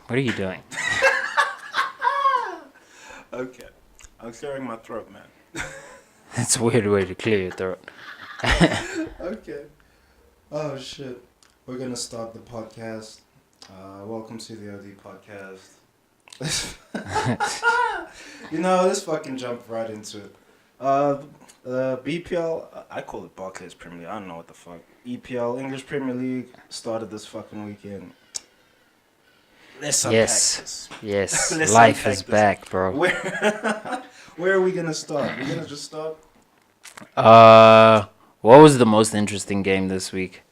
What are you doing? Okay. I'm clearing my throat, man. That's a weird way to clear your throat. Okay. Oh, shit. We're going to start the podcast. Welcome to the OD podcast. Let's fucking jump right into it. BPL, I call it Barclays Premier League. I don't know what the fuck. EPL, English Premier League, started this fucking weekend. Let's unpack this. Yes. Let's Life unpack is this. back, bro. Where are we going to start? We're going to just start? What was the most interesting game this week?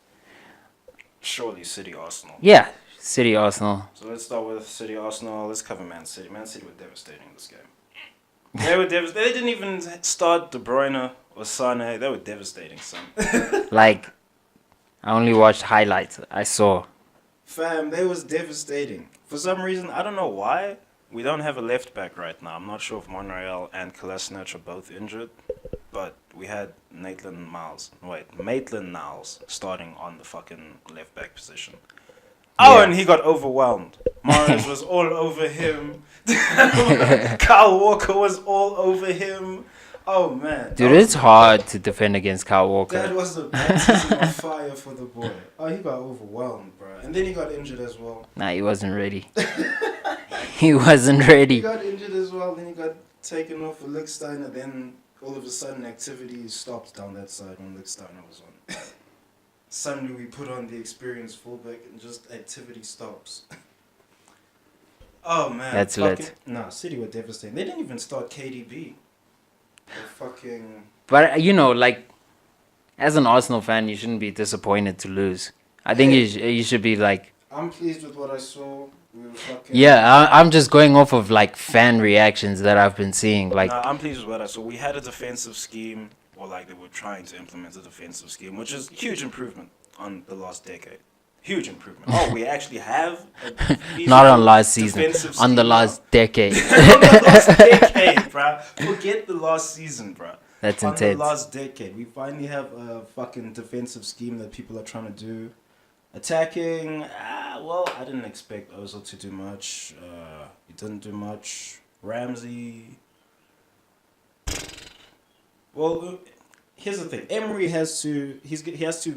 Surely City Arsenal. Yeah, City Arsenal. So let's start with City Arsenal. Let's cover Man City. Man City were devastating this game. They were devastating. They didn't even start De Bruyne or Sané. They were devastating, son. Like, I only watched highlights. I saw. Fam, they was devastating. For some reason, I don't know why, we don't have a left back right now. I'm not sure if Monreal and Kolasinac are both injured, but we had Maitland-Niles starting on the fucking left back position. Oh, Yeah. and he got overwhelmed. Morris was all over him. Kyle Walker was all over him. Oh, man. Dude, it's hard to defend against Kyle Walker. That was a baptism of fire for the boy. Oh, he got overwhelmed, bro. And then he got injured as well. Nah, he wasn't ready. He wasn't ready. He got injured as well. Then he got taken off for Lichtsteiner. Then all of a sudden activity stopped down that side when Lichtsteiner was on. Suddenly we put on the experienced fullback and just activity stops. Oh, man. That's lit. Nah, City were devastating. They didn't even start KDB. Fucking. But, as an Arsenal fan, you shouldn't be disappointed to lose. I think you should be like... I'm pleased with what I saw. We were fucking. Yeah, I'm just going off of, fan reactions that I've been seeing. I'm pleased with what I saw. We had a defensive scheme, or they were trying to implement a defensive scheme, which is huge improvement on the last decade. Huge improvement. Oh, we actually have Not on last season, on the scheme last decade. on the last decade, bruh. Forget the last season, bruh. That's on intense. the last decade, we finally have a fucking defensive scheme that people are trying to do. Attacking, I didn't expect Ozil to do much. He didn't do much. Ramsey. Well, here's the thing. Emery has to. He has to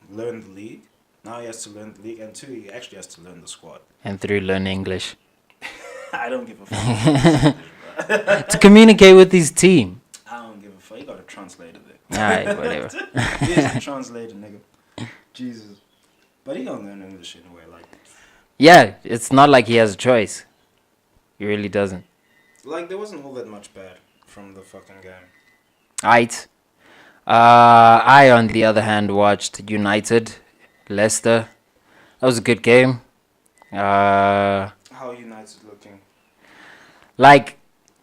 learn the league. Now he has to learn the league, and 2, he actually has to learn the squad. And 3, learn English. I don't give a fuck. To communicate with his team. I don't give a fuck. You got a translator there. Alright, whatever. Here's the translator, nigga. Jesus. But he don't learn English anyway. Yeah, it's not like he has a choice. He really doesn't. There wasn't all that much bad from the fucking game. Aight. I, on the other hand, watched United, Leicester. That was a good game. How are United looking?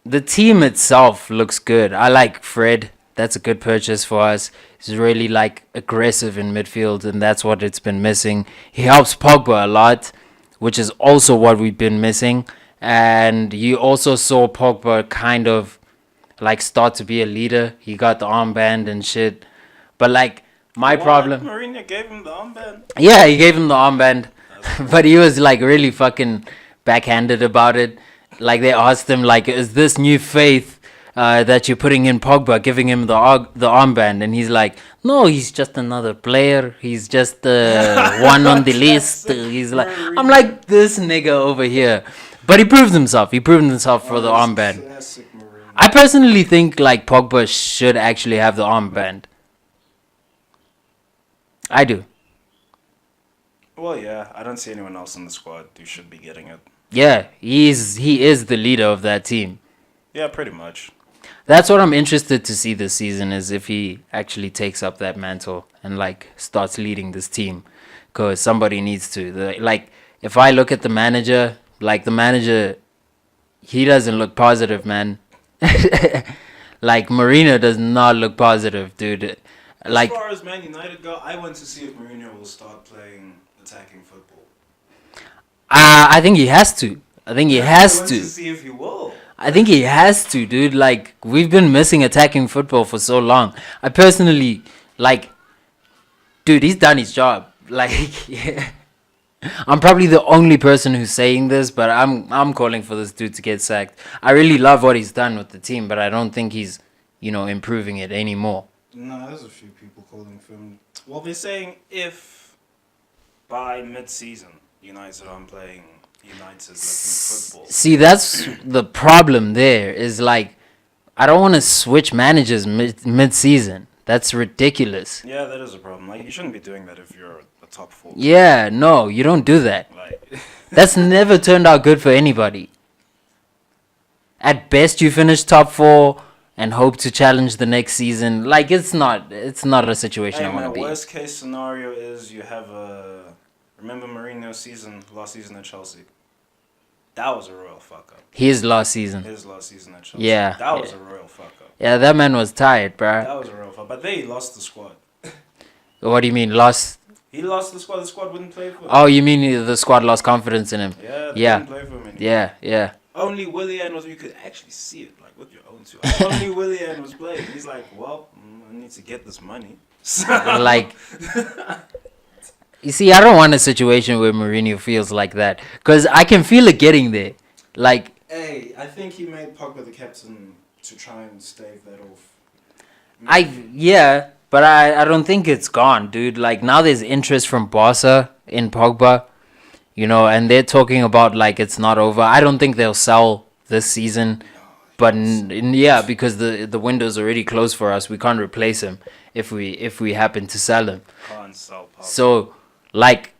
The team itself looks good. I like Fred. That's a good purchase for us. He's really aggressive in midfield, and that's what it's been missing. He helps Pogba a lot, which is also what we've been missing. And you also saw Pogba kind of start to be a leader. He got the armband and shit. But problem. Mourinho gave him the armband. Yeah, he gave him the armband, but he was really fucking backhanded about it. They asked him is this new faith that you're putting in Pogba, giving him the armband, and he's like, no, he's just another player. He's just one on the list. He's I'm like this nigga over here, but he proved himself. He proved himself for the armband. I personally think Pogba should actually have the armband. I do. Well, yeah, I don't see anyone else in the squad who should be getting it. Yeah, he is the leader of that team. Yeah, pretty much. That's what I'm interested to see this season, is if he actually takes up that mantle and starts leading this team, because somebody needs to. If I look at the manager, he doesn't look positive, man. Mourinho does not look positive, dude. As far as Man United go, I want to see if Mourinho will start playing attacking football. I think he has to. I think he has to see if he will. I think he has to, dude. We've been missing attacking football for so long. I personally, dude, he's done his job. Yeah. I'm probably the only person who's saying this, but I'm calling for this dude to get sacked. I really love what he's done with the team, but I don't think he's, improving it anymore. No, there's a few people calling for him. Well, they're saying if by mid-season United aren't playing United's football. See, that's the problem there is like, I don't want to switch managers mid-season. That's ridiculous. Yeah, that is a problem. Like, you shouldn't be doing that if you're a top 4. Yeah, no, you don't do that. Like, That's never turned out good for anybody. At best, you finish top 4 and hope to challenge the next season. Like, it's not a situation hey, I want my to be. worst case scenario is you have remember Mourinho's last season at Chelsea? That was a royal fuck up. His last season. His last season at Chelsea. Yeah. That was a royal fuck up. Yeah, that man was tired, bruh. That was a royal fuck up. But they lost the squad. What do you mean, lost? He lost the squad. The squad wouldn't play for him. Oh, you mean the squad lost confidence in him? Yeah, they Yeah. didn't play for him anymore. Yeah. Only Willian was, you could actually see it, like, with your own two. Only Willian was playing. He's like, well, I need to get this money. Like, you see, I don't want a situation where Mourinho feels like that. Because I can feel it getting there. Like, hey, I think he made Pogba the captain to try and stave that off. but I don't think it's gone, dude. Like, now there's interest from Barca in Pogba, and they're talking about, like, it's not over. I don't think they'll sell this season. But, because the window's already closed for us. We can't replace him if we happen to sell him. Can't sell Pogba. So, like,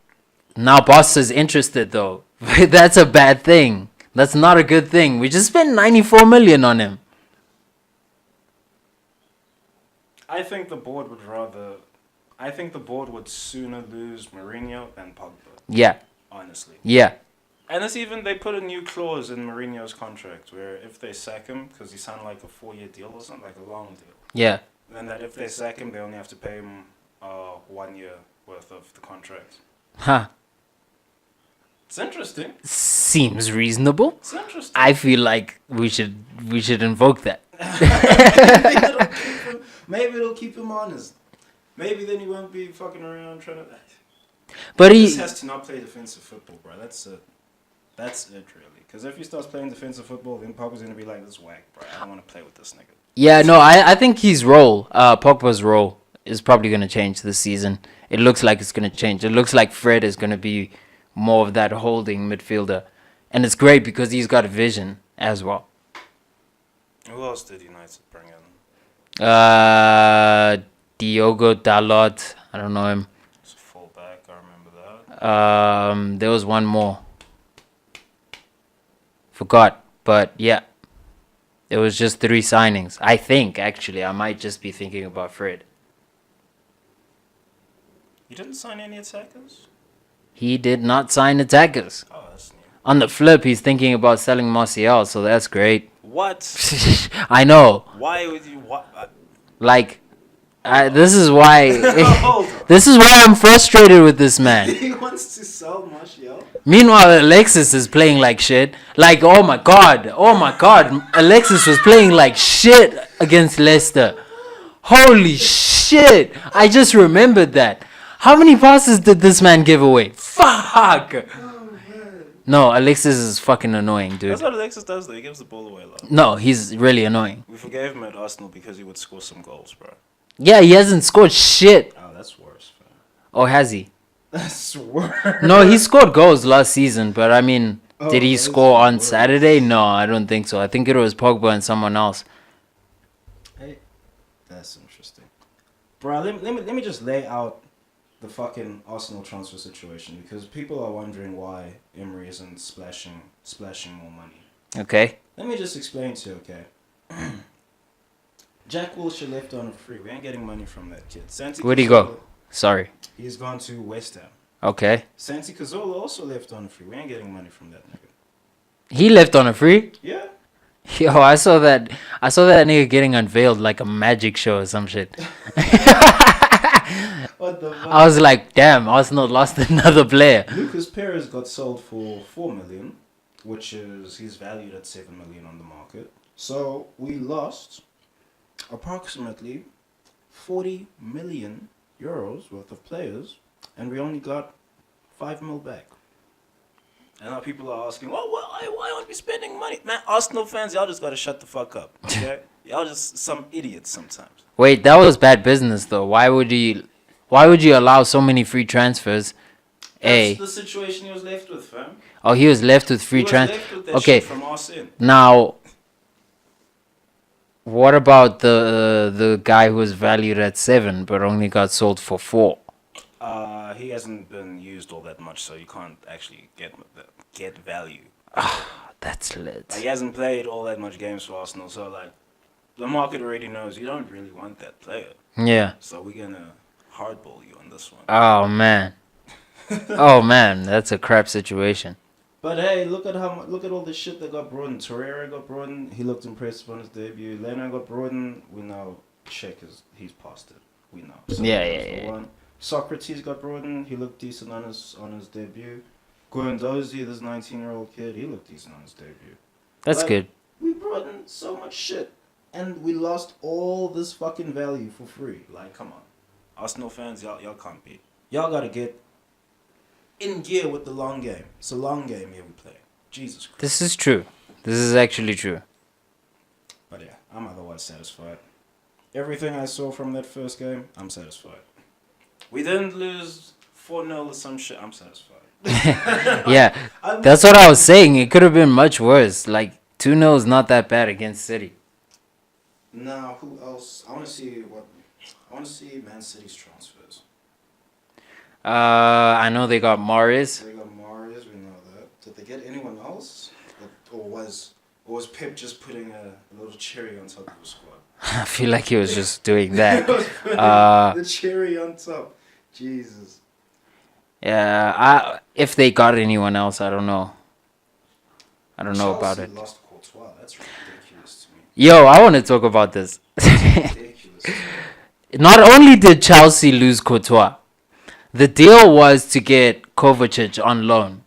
now Barca's interested, though. That's a bad thing. That's not a good thing. We just spent 94 million on him. I think the board would sooner lose Mourinho than Pogba. Yeah. Honestly. Yeah. And it's even, they put a new clause in Mourinho's contract where if they sack him, because he signed like a 4-year deal or something, like a long deal. Yeah. Then that if they sack him, they only have to pay him 1 year worth of the contract. Huh. It's interesting. Seems reasonable. It's interesting. I feel like we should invoke that. Maybe it'll keep him honest. Maybe then he won't be fucking around trying to. But He he just has to not play defensive football, bro. That's it. That's it, really. Because if he starts playing defensive football, then Pogba's gonna be like, "This whack, bro. I don't want to play with this nigga." Yeah, no, I think his role, Pogba's role, is probably going to change this season. It looks like it's going to change. It looks like Fred is going to be more of that holding midfielder. And it's great because he's got a vision as well. Who else did United bring in? Diogo Dalot. I don't know him. It's a fullback. I remember that. There was one more. Forgot. But yeah. It was just 3 signings. I think, actually. I might just be thinking about Fred. You didn't sign any attackers? He did not sign attackers. Oh, that's new. On the flip, he's thinking about selling Martial, so that's great. What? I know. Why would you? What? Like, this is why. Hold on. This is why I'm frustrated with this man. He wants to sell Martial? Meanwhile, Alexis is playing like shit. Like, oh my god. Alexis was playing like shit against Leicester. Holy shit. I just remembered that. How many passes did this man give away? Fuck. No, Alexis is fucking annoying, dude. That's what Alexis does, though. He gives the ball away a lot. No, he's really annoying. We forgave him at Arsenal because he would score some goals, bro. Yeah, he hasn't scored shit. Oh, that's worse, fam. Or has he? That's worse. No, he scored goals last season, but I mean, did he that's score on worse. Saturday? No, I don't think so. I think it was Pogba and someone else. Hey, that's interesting. Bro, let me just lay out the fucking Arsenal transfer situation because people are wondering why Emery isn't splashing more money. Okay. Let me just explain to you, okay? Jack Wilshere left on a free. We ain't getting money from that kid. Where'd he go? Sorry. He's gone to West Ham. Okay. Santi Cazorla also left on a free. We ain't getting money from that nigga. He left on a free? Yeah. Yo, I saw that nigga getting unveiled like a magic show or some shit. What the fuck? I was like, damn, Arsenal lost another player. Lucas Perez got sold for 4 million, which is he's valued at 7 million on the market. So we lost approximately 40 million euros worth of players, and we only got 5 mil back. And now people are asking, well, why aren't we spending money? Man, Arsenal fans, y'all just gotta shut the fuck up, okay? Y'all just some idiots sometimes. Wait, that was bad business though. Why would you allow so many free transfers? That's the situation he was left with, fam. Oh, he was left with free He was transfer. left with that Okay, shit from Arsene. now what about the guy who was valued at 7 but only got sold for 4? He hasn't been used all that much, so you can't actually get value. That's lit. Like, he hasn't played all that much games for Arsenal, so like the market already knows you don't really want that player. Yeah. So we're gonna hardball you on this one. Oh man. Oh man, that's a crap situation. But hey, look at all the shit that got brought in. Torreira got brought in. He looked impressive on his debut. Leno got brought in. We know he's past it. We know. So Yeah. one. Socrates got brought in. He looked decent on his debut. Guendouzi, this 19-year-old kid, he looked decent on his debut. That's Like, good. We brought in so much shit, and we lost all this fucking value for free. Like, come on, Arsenal fans, y'all can't beat. Y'all gotta get in gear with the long game. It's a long game here we play. Jesus Christ. This is true. This is actually true. But yeah, I'm otherwise satisfied. Everything I saw from that first game, I'm satisfied. We didn't lose 4-0 or some shit. I'm satisfied. Yeah, that's what I was saying. It could have been much worse. Like 2-0 is not that bad against City. Now, who else? I want to see Man City's transfers. I know they got Morris. They got Marius, we know that. Did they get anyone else? Or was Pep just putting a little cherry on top of the squad? I feel like he was just doing that. The cherry on top. Jesus. Yeah, if they got anyone else, I don't know. I don't know about it. Chelsea lost Courtois. That's ridiculous to me. Yo, I want to talk about this. Ridiculous. Not only did Chelsea lose Courtois, the deal was to get Kovacic on loan.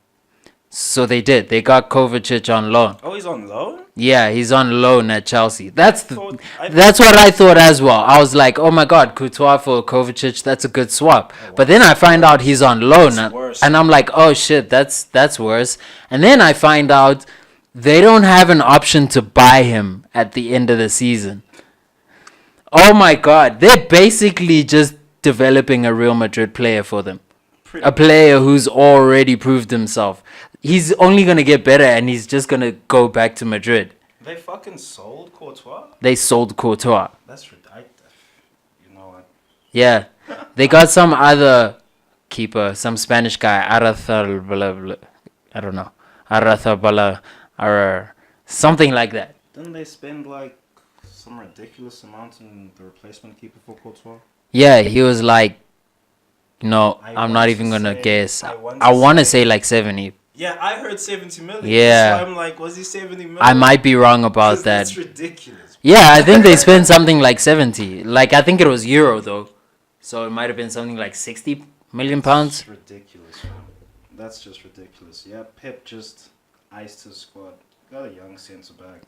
So they did. They got Kovacic on loan. Oh, he's on loan? Yeah, he's on loan at Chelsea. That's what thought- I thought as well. I was like, oh my god, Courtois for Kovacic, that's a good swap. But then I find out he's on loan, That's worse. and I'm like, oh shit, that's worse. And then I find out they don't have an option to buy him at the end of the season. Oh my god, they're basically just developing a Real Madrid player for them. A player who's already proved himself. He's only going to get better and he's just going to go back to Madrid. They fucking sold Courtois? They sold Courtois. That's ridiculous. You know what? Yeah. They got some other keeper, some Spanish guy, Arathal, I don't know. Arathal, or something like that. Didn't they spend like some ridiculous amount in the replacement keeper for Courtois? Yeah, he was like, no, I I'm want not to even going to say- guess. I want I to want to say- say like 70. Yeah, I heard 70 million. Yeah. So I'm like, was he 70 million? I might be wrong about 'Cause that. That's ridiculous. Yeah, I think they spent something like 70. Like, I think it was euro, though. So it might have been something like 60 million pounds. That's ridiculous, man. That's just ridiculous. Yeah, Pep just iced his squad. Got a young centre back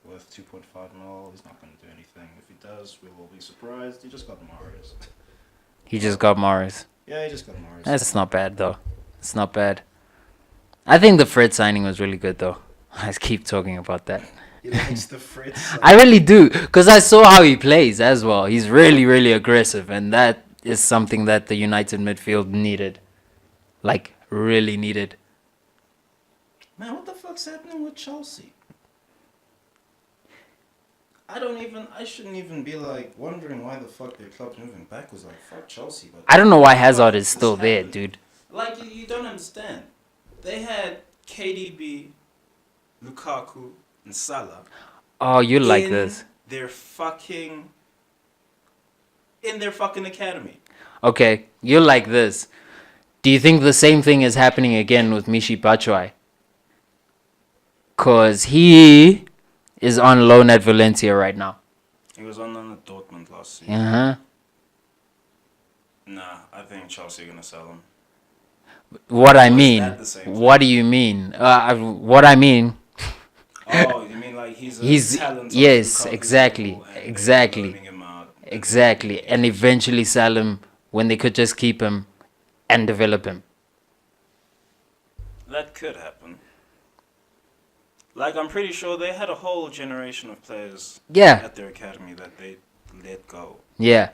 worth 2.5 mil. He's not going to do anything. If he does, we will be surprised. He just got Marius. He just got Morris. Yeah, he just got Marius. That's not bad, though. It's not bad. I think the Fred signing was really good, though. I keep talking about that. He likes the Fritz. I really do, because I saw how he plays as well. He's really, really aggressive, and that is something that the United midfield needed. Like, really needed. Man, what the fuck's happening with Chelsea? I shouldn't even be like wondering why the fuck their club's moving backwards. Like, fuck Chelsea. But I don't know why Hazard is What's still there, happening? dude. Like, you don't understand. They had KDB, Lukaku, and Salah. Oh, you like in this. Their fucking academy. Okay, you like this. Do you think the same thing is happening again with Michy Batshuayi? Because he is on loan at Valencia right now. He was on loan at Dortmund last season. Uh-huh. Nah, I think Chelsea are gonna sell him. What I Or is mean, that the same what do you mean? What I mean, Oh, you mean like he's a he's talent? yes, Lukaku's exactly, level and they're exactly, loaning him out. exactly, and eventually sell him when they could just keep him and develop him. That could happen. Like, I'm pretty sure they had a whole generation of players Yeah, at their academy that they let go. yeah.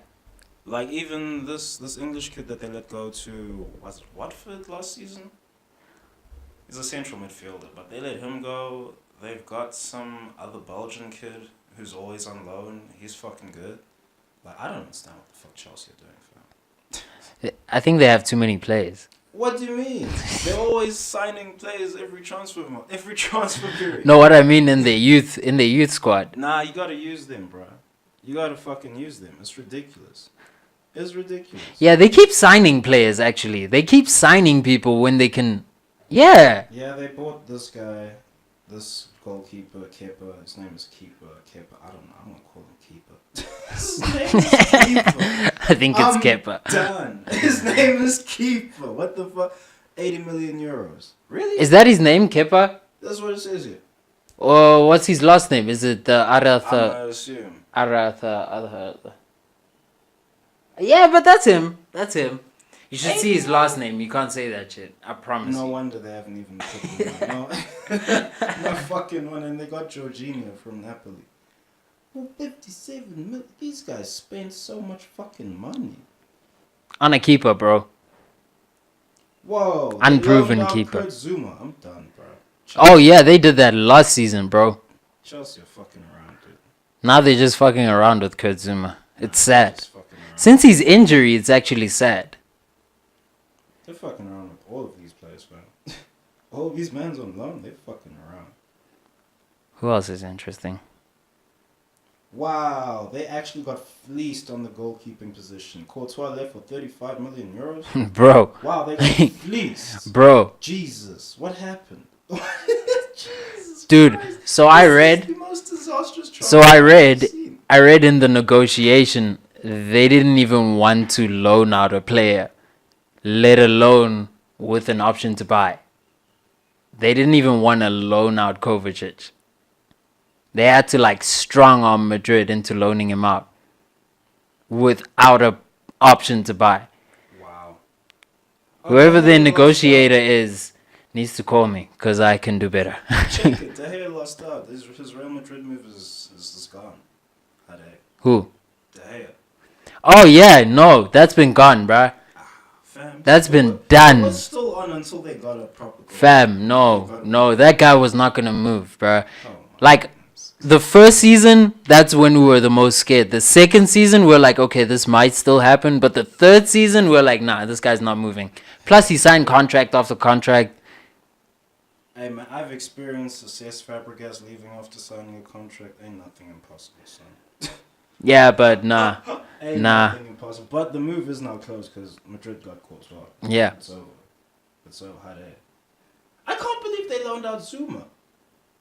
Like, even this English kid that they let go to, was it Watford last season? He's a central midfielder, but they let him go. They've got some other Belgian kid who's always on loan. He's fucking good. Like, I don't understand what the fuck Chelsea are doing, fam. I think they have too many players. What do you mean? They're always signing players every transfer period. No, what I mean in the youth squad. Nah, you gotta use them, bro. You gotta fucking use them. It's ridiculous. It's ridiculous. Yeah, they keep signing players. Actually, they keep signing people when they can. Yeah. Yeah, they bought this guy, this goalkeeper, Kepa. His name is Kepa. I don't know. I'm gonna call him Keeper. His name is Keeper. I think it's Kepa. Done. His name is Keeper. What the fuck? 80 million euros. Really? Is that his name, Kepa? That's what it says here. Or what's his last name? Is it I'm Aratha? gonna assume. Aratha. Yeah, but that's him. That's him. You should see his last name. You can't say that shit. I promise. No you. wonder they haven't even put him on. No fucking one. And they got Jorginho from Napoli. Well, 57 million. These guys spend so much fucking money. On a keeper, bro. Whoa. Unproven they loaned out keeper. Kurt Zuma. I'm done, bro. Oh yeah, they did that last season, bro. Chelsea are fucking around, dude. Now they're just fucking around with Kurt Zuma. It's sad. Just fucking around. Since his injury, it's actually sad. They're fucking around with all of these players, man. All of these mans on loan, they're fucking around. Who else is interesting? Wow, they actually got fleeced on the goalkeeping position. Courtois left for 35 million euros. Bro. Wow, they got fleeced. Bro. Jesus, what happened? Jesus Dude, Christ. so I This is read the most disastrous So transfer I I've read seen. I read in the negotiation they didn't even want to loan out a player, let alone with an option to buy. They didn't even want to loan out Kovacic. They had to like strong arm Madrid into loaning him out without a option to buy. Wow. Whoever the negotiator is needs to call me because I can do better. Check it. De Gea lost out. His Real Madrid move is gone. How the heck? Who? De Gea. Oh yeah, no, that's been gone, bruh. Fam. That's been It done. was still on until they got a proper goal. Fam, no, that guy was not gonna move, bruh. Oh, my Like, goodness. the first season, that's when we were the most scared. The second season, we're like, okay, this might still happen. But the third season, we're like, nah, this guy's not moving. Plus, he signed contract after contract. Hey man, I've experienced Cesc Fabregas leaving after signing a contract. Ain't nothing impossible, son. Yeah, but nah. Ain't Nah. nothing impossible. But the move is now closed because Madrid got caught. So Yeah. it's over. It's over. How they? I can't believe they loaned out Zuma.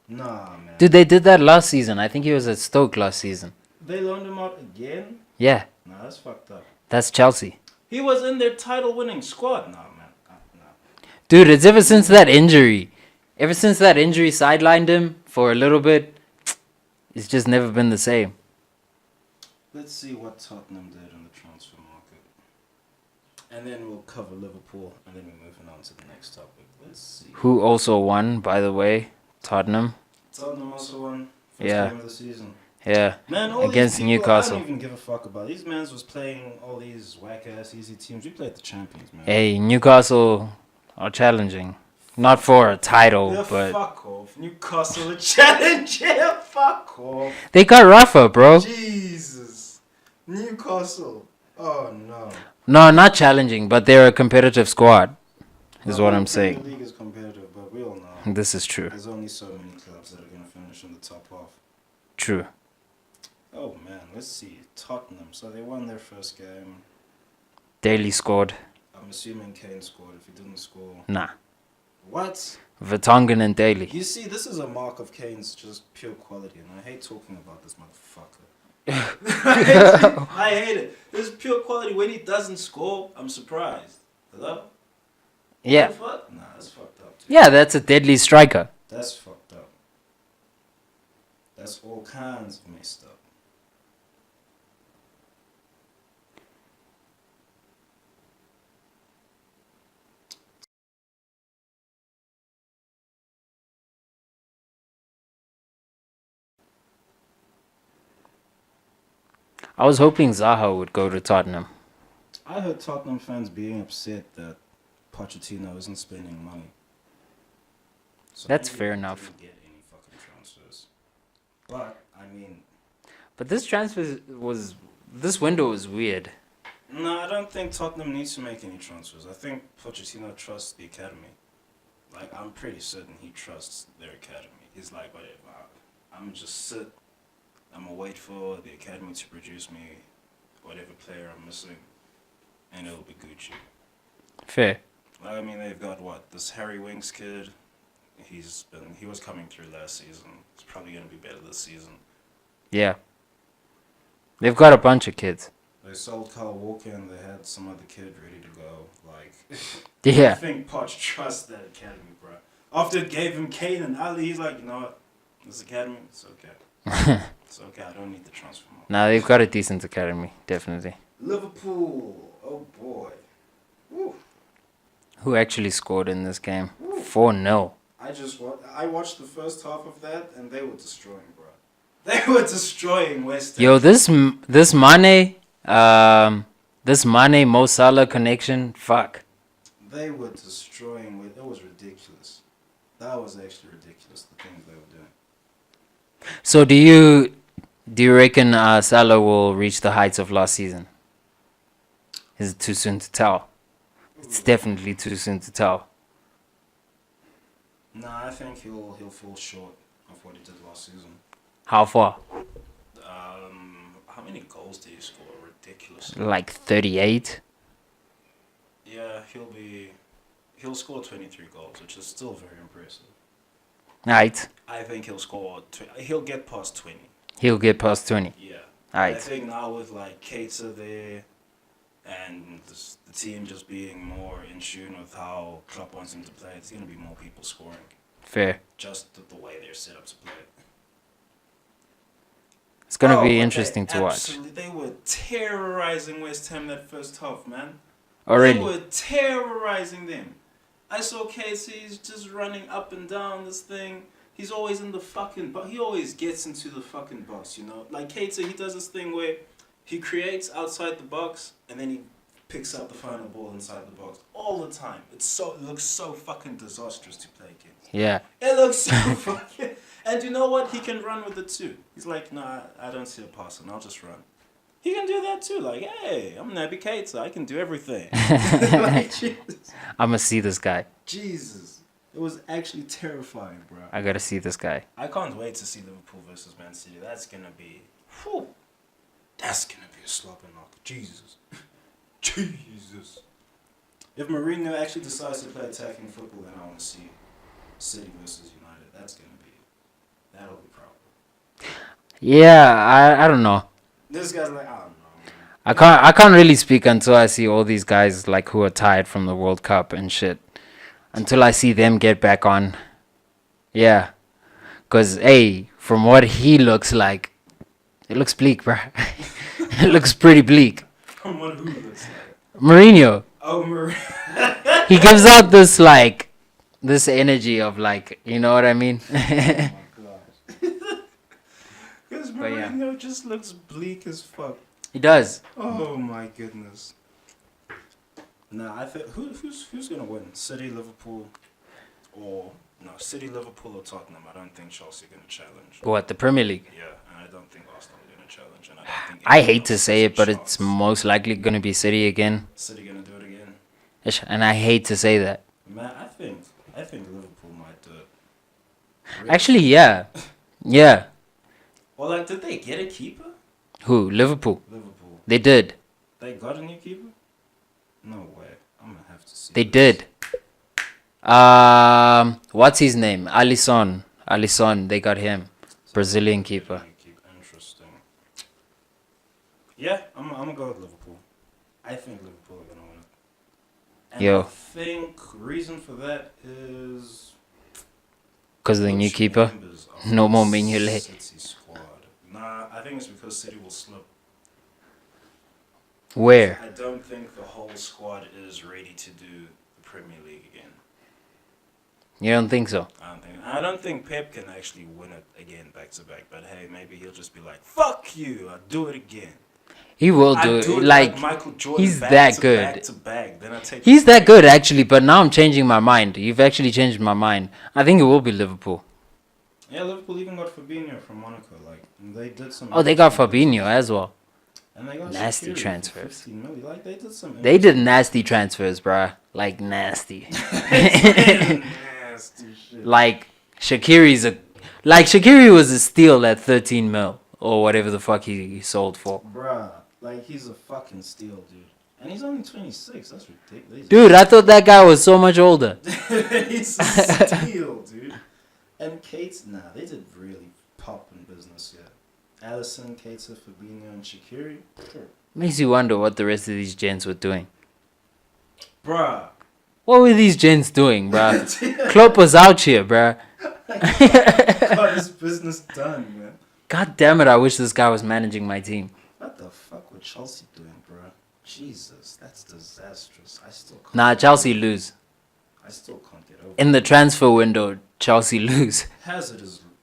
Nah, man. Dude, they did that last season. I think he was at Stoke last season. They loaned him out again? Yeah, Nah, that's fucked up. that's Chelsea. He was in their title-winning squad. Nah, man. Nah. Dude, it's ever since that injury. Ever since that injury sidelined him for a little bit, it's just never been the same. Let's see what Tottenham did in the transfer market. And then we'll cover Liverpool, and then we're moving on to the next topic. Let's see. Who also won, by the way? Tottenham. Tottenham also won first Yeah. game of the season. Yeah. Man, all Against these people, Newcastle. I don't even give a fuck about. These mans was playing all these whack-ass easy teams. We played the champions, man. Hey, Newcastle are challenging. Not for a title, Yeah, but fuck off. Newcastle a challenger. Fuck off. they got Rafa, bro. Jesus. Newcastle. Oh, no. No, not challenging, but they're a competitive squad, is The what whole I'm Premier saying. league is competitive, but we all know. This is true. There's only so many clubs that are going to finish in the top half. True. Oh, man. Let's see. Tottenham. So they won their first game. Daly scored. I'm assuming Kane scored. If he didn't score... Nah. What? Vertonghen and Daly. You see, this is a mark of Kane's just pure quality, and I hate talking about this motherfucker. I hate it. This is pure quality. When he doesn't score, I'm surprised. Hello? Yeah. What the fuck? Nah, that's fucked up. Dude. Yeah, that's a deadly striker. That's fucked up. That's all kinds of messed up. I was hoping Zaha would go to Tottenham. I heard Tottenham fans being upset that Pochettino isn't spending money. So That's maybe fair they enough. didn't get any fucking transfers. But I mean, But this window was weird. no, I don't think Tottenham needs to make any transfers. I think Pochettino trusts the academy. Like, I'm pretty certain he trusts their academy. He's like, whatever, I'm gonna just sit. I'm gonna wait for the academy to produce me whatever player I'm missing, and it'll be Gucci. Fair. Like, I mean, they've got what, this Harry Winks kid. He was coming through last season. He's probably gonna be better this season. Yeah. They've got a bunch of kids. They sold Kyle Walker and they had some other kid ready to go. Like, Yeah. I think Poch trusts that academy, bro. After it gave him Kane and Ali, he's like, you know what? This academy, it's okay. It's okay. I don't need the transfer mark. Nah, they've got a decent academy, definitely. Liverpool. Oh boy. Woo. Who actually scored in this game? 4-0. I watched the first half of that and they were destroying, bro. They were destroying West Ham. Yo, this Mane Mo Salah connection, fuck. They were destroying. It was ridiculous. That was actually ridiculous. The things they were doing. So do you reckon Salah will reach the heights of last season? Is it too soon to tell? It's definitely too soon to tell. Nah, I think he'll fall short of what he did last season. How far? How many goals did he score? Ridiculous. Like 38? Yeah, he'll score 23 goals, which is still very impressive. Right. I think he'll get past 20. He'll get past 20. Yeah. Right. I think now with like Keita there and the team just being more in tune with how Klopp wants him to play, it's going to be more people scoring. Fair. Just the way they're set up to play. It's going to Oh, be but interesting to watch. They were terrorizing West Ham that first half, man. Already. They were terrorizing them. I saw Casey's just running up and down this thing. He's always in the fucking box. He always gets into the fucking box, you know? Like Casey, he does this thing where he creates outside the box and then he picks up the final ball inside the box all the time. It looks so fucking disastrous to play against. Yeah. It looks so fucking... And you know what? He can run with it too. He's like, nah, I don't see a pass and I'll just run. He can do that too. Like, hey, I'm Naby Keita. I can do everything. Like, Jesus. I'm going to see this guy. Jesus. It was actually terrifying, bro. I got to see this guy. I can't wait to see Liverpool versus Man City. That's going to be... Whew, that's going to be a slobber knock. Jesus. Jesus. If Mourinho actually decides to play attacking football, then I want to see City versus United. That's going to be... That'll be proper. Yeah, I don't know. This guy's like, I don't know, man. I can't really speak until I see all these guys like who are tired from the World Cup and shit. Until I see them get back on. Yeah. Cause hey, from what he looks like, it looks bleak, bro. It looks pretty bleak. From what who looks like? Mourinho. Oh, Mourinho. He gives out this energy of like, you know what I mean? Oh my gosh. Because But yeah. Mourinho just looks bleak as fuck. He does. Oh my goodness. Nah, I think who's gonna win? City, Liverpool, or no? City, Liverpool, or Tottenham? I don't think Chelsea gonna challenge. What, the Premier League? Yeah, and I don't think Arsenal are gonna challenge, and I don't think. I anyone hate to else say has it, a but chance. it's most likely going to be City again. City gonna do it again. Ish, and I hate to say that. Man, I think Liverpool might do it. Actually, yeah. Yeah. Well, like, did they get a keeper? Who? Liverpool. Liverpool. They did. They got a new keeper? No way. I'm gonna have to see. They this. did. What's his name? Alisson. Alisson, they got him. Brazilian keeper. Interesting. Yeah, I'm gonna go with Liverpool. I think Liverpool are gonna win it. And Yo. I think reason for that is Because of the new which keeper. members of No the more Mignolet. City squad. Nah, I think it's because City will slip. Where? I don't think the whole squad is ready to do the Premier League again. You don't think so? I don't think Pep can actually win it again back to back. But hey, maybe he'll just be like, "Fuck you! I'll do it again." He will I do it. do it Like, Michael Jordan. he's back that to good. Back to back. Then I take. He's that good, actually. But now I'm changing my mind. You've actually changed my mind. I think it will be Liverpool. Yeah, Liverpool even got Fabinho from Monaco. Like they did some. Oh, they got Fabinho as well. And they got Nasty Shaqiri for transfers. 15 million. Like they did some. They did nasty transfers, bruh. Like, nasty. nasty shit. Like, Shaqiri was a steal at 13 mil. Or whatever the fuck he sold for. Bruh, like he's a fucking steal, dude. And he's only 26. That's ridiculous. Dude, I thought that guy was so much older. He's a steal, dude. And Kate's, they did really pop in business, yeah. Allison, Keita, Fabinho, and Shaqiri. Makes you wonder what the rest of these gents were doing. Bruh. What were these gents doing, bruh? Klopp was out here, bruh. Got his business done, man. God damn it, I wish this guy was managing my team. What the fuck were Chelsea doing, bruh? Jesus, that's disastrous. I still can't. Nah, Chelsea lose. I still can't get over In the transfer window, Chelsea lose. Hazard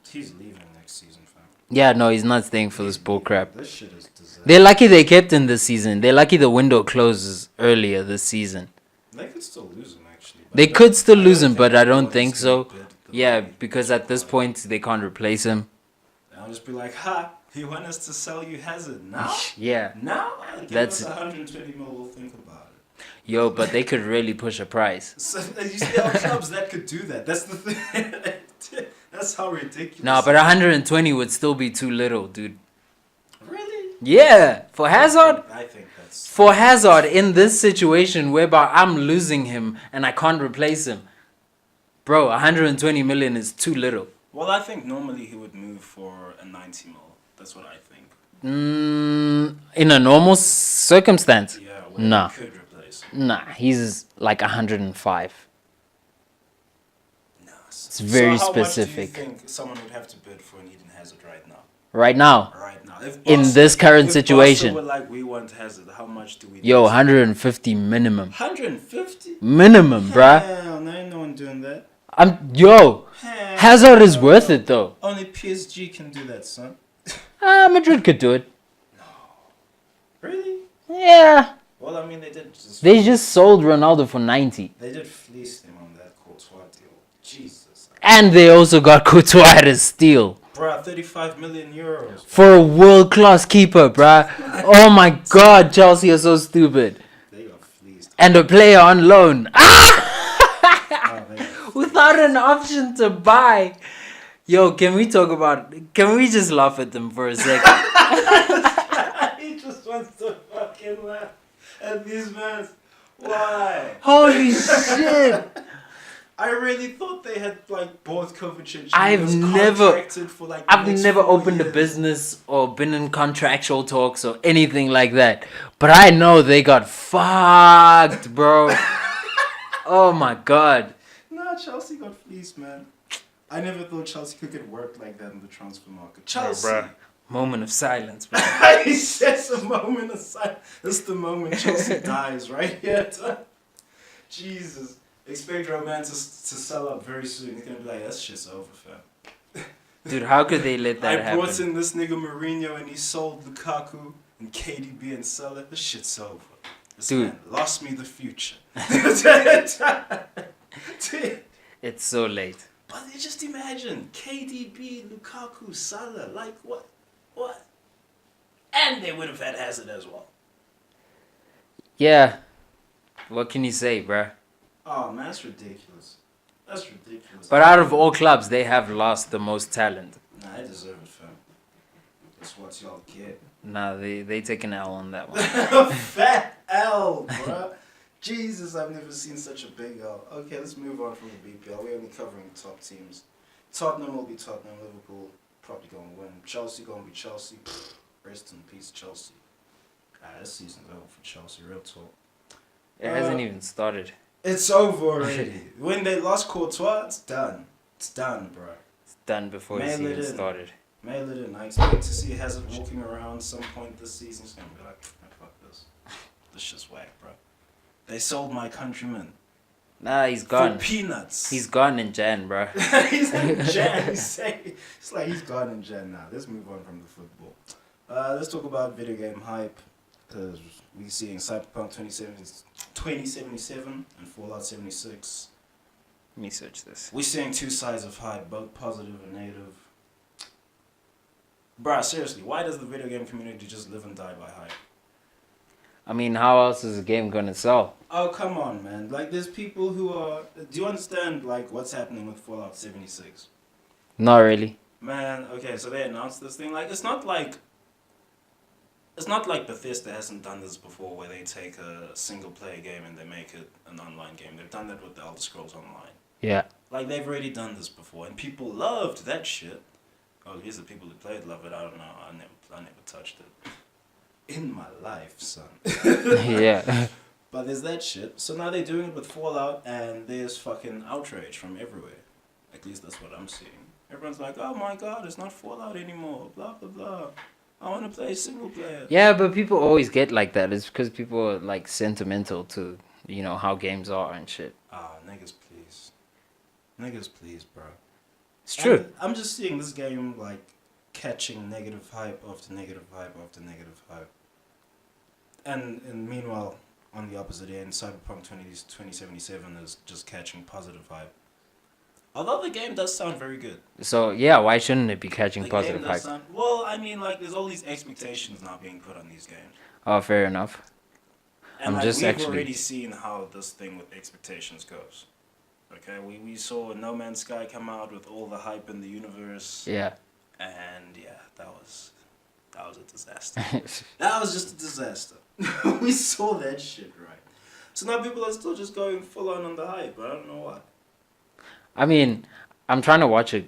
he's leaving next season, fam. Yeah, no, he's not staying for this bullcrap. This shit is disastrous. They're lucky they kept him this season. They're lucky the window closes earlier this season. They could still lose him, actually. They could still lose him, but I don't anybody's think gonna so. bid the Yeah, money. because at this point, they can't replace him. I'll just be like, ha, he want us to sell you Hazard now? Yeah. Now? Give That's- us 120 mil, we'll think about it. Yo, but they could really push a price. So, you see, there are clubs that could do that. That's the thing. That's how ridiculous. No, but 120 would still be too little, dude. Really? Yeah, for Hazard. I think that's... For Hazard, in this situation whereby I'm losing him and I can't replace him, bro, 120 million is too little. Well, I think normally he would move for a 90 mil. That's what I think. In a normal circumstance, Yeah, Nah. he could replace him. nah, he's like 105. Nah, It's very so how specific. much do you think someone would have to bid for an Eden Hazard right now? Right now, Right now. If in Barca- this current if situation, Barca were like, we want Hazard, how much do we yo, need? 150 minimum. 150? Minimum, bruh. Hell, no, ain't no one doing that. Yo, Hell Hazard is no. worth it though. Only PSG can do that, son. Madrid could do it. Really? Yeah. Well, I mean, they did just... They just sold Ronaldo for 90. They did fleece him on that Courtois deal. Jesus. And they also got Courtois at a steal. Bruh, 35 million euros. For a world-class keeper, bruh. Oh my god, Chelsea are so stupid. They got fleeced. And a player on loan. Oh, they got Without an option to buy. Yo, can we just laugh at them for a second? He just wants to fucking laugh at these men. Why? Holy shit. I really thought they had like bought Kovacic. I've never I've opened a business or been in contractual talks or anything like that. But I know they got fucked, bro. Oh my god. No, Chelsea got fleeced, man. I never thought Chelsea could get work like that in the transfer market. Chelsea. Bruh. Moment of silence, bro. It's just a moment of silence. This is the moment Chelsea dies right here. Jesus. Expect Roman to sell up very soon. He's going to be like, that shit's over, fam. Dude, how could they let that I brought happen? in this nigga Mourinho and he sold Lukaku and KDB and Salah. This shit's over. This Dude. man lost me the future. It's so late. But just imagine KDB, Lukaku, Salah. Like what? What? And they would have had Hazard as well. Yeah. What can you say, bruh? Oh man, that's ridiculous. That's ridiculous. But out of all clubs, they have lost the most talent. Nah, I deserve it, fam. That's what y'all get. Nah, they take an L on that one. Fat L, bruh. Jesus, I've never seen such a big L. Okay, let's move on from the BPL. We're only covering the top teams. Tottenham will be Tottenham. Liverpool probably going to win. Chelsea going to be Chelsea. Pfft, rest in peace, Chelsea. This season's over for Chelsea, real talk. It hasn't even started. It's over already. When they lost Courtois, it's done. It's done, bro. It's done before it's even started. Mail it in. I expect to see Hazard walking around some point this season. He's going to be like, fuck this. This shit's whack, bro. They sold my countryman. Nah, he's gone. For peanuts. He's gone in Jan, bro. He's in Jan. It's like he's gone in Jan now. Let's move on from the football. Let's talk about video game hype. Because we're seeing Cyberpunk 2077 and Fallout 76. Let me search this. We're seeing two sides of hype, both positive and negative. Bruh, seriously, why does the video game community just live and die by hype? I mean, how else is a game gonna sell? Oh, come on, man. Like, there's people who are... Do you understand, like, what's happening with Fallout 76? Not really. Man, okay, so they announced this thing. Like, it's not like Bethesda hasn't done this before, where they take a single-player game and they make it an online game. They've done that with the Elder Scrolls Online. Yeah. Like, they've already done this before, and people loved that shit. Oh, at least the people who played love it. I don't know. I never touched it in my life, son. Yeah. But there's that shit. So now they're doing it with Fallout, and there's fucking outrage from everywhere. At least that's what I'm seeing. Everyone's like, oh my god, it's not Fallout anymore. Blah, blah, blah. I want to play single player. Yeah, but people always get like that. It's because people are like sentimental to, you know, how games are and shit. Ah, niggas, please. Niggas, please, bro. It's true. And I'm just seeing this game, like, catching negative hype after negative hype after negative hype. And meanwhile, on the opposite end, Cyberpunk 2077 is just catching positive hype. Although the game does sound very good. So, yeah, why shouldn't it be catching The positive game does hype? well, I mean, like, there's all these expectations now being put on these games. Oh, fair enough. And I'm like, just we've actually- already seen how this thing with expectations goes. Okay, we saw No Man's Sky come out with all the hype in the universe. Yeah. And yeah, that was a disaster. That was just a disaster. We saw that shit, right? So now people are still just going full on the hype. I don't know why. I mean, I'm trying to watch a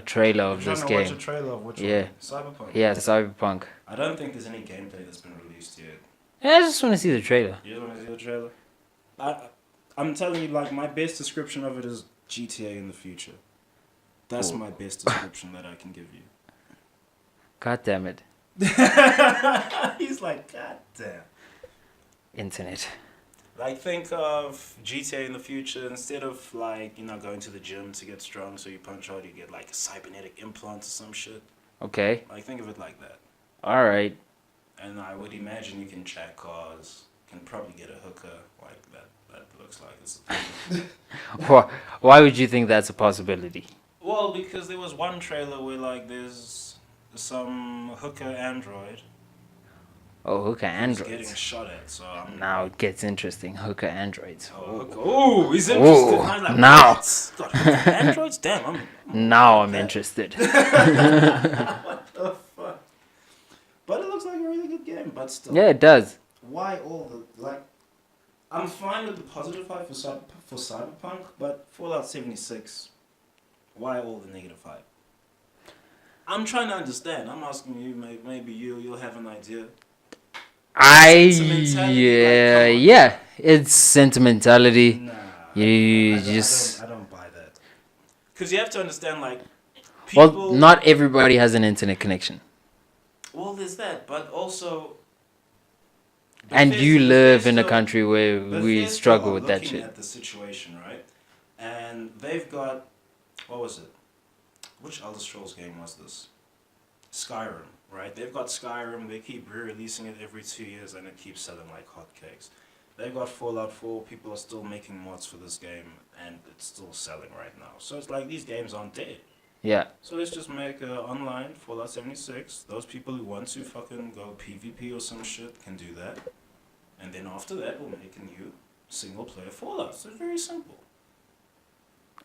trailer of You're this trying to watch game. a trailer of which Yeah. one? Cyberpunk. Yeah, Cyberpunk. I don't think there's any gameplay that's been released yet. Yeah, I just want to see the trailer. You don't want to see the trailer? I'm telling you, like, my best description of it is GTA in the future. That's Ooh. my best description that I can give you. God damn it. He's like, God damn. Internet. Like, think of GTA in the future. Instead of, like, you know, going to the gym to get strong so you punch hard, you get, like, a cybernetic implant or some shit. Okay. Like, think of it like that. All right. And I would imagine you can jack cars, can probably get a hooker like that. That looks like it's a thing. Why would you think that's a possibility? Well, because there was one trailer where, like, there's some hooker android Oh, hooker who's androids. getting shot at. So I'm Now it gets interesting. Hooker androids. Oh, he's interested. Oh, I was like, now. what? God, hooker androids? Damn, I'm Now I'm interested. What the fuck? But it looks like a really good game. But still, Yeah, it does. why all the like? I'm fine with the positive hype for Cyberpunk, but Fallout 76. Why all the negative hype? I'm trying to understand. I'm asking you. Maybe you'll have an idea. Sentimentality, like, Yeah, it's sentimentality. Nah, You I just don't buy that. Because you have to understand, like, people. well, not everybody has an internet connection, Well, there's that, but also. and you live in a Bethesda- country where we Bethesda struggle are with that looking shit. at the situation, right? And they've got, what was it? Which Elder Scrolls game was this? Skyrim, right? They've got Skyrim. They keep re-releasing it every 2 years, and it keeps selling like hotcakes. They've got Fallout 4. People are still making mods for this game, and it's still selling right now. So it's like these games aren't dead. Yeah, So let's just make online Fallout 76. Those people who want to fucking go PvP or some shit can do that. And then after that, we'll make a new single player Fallout. So it's very simple.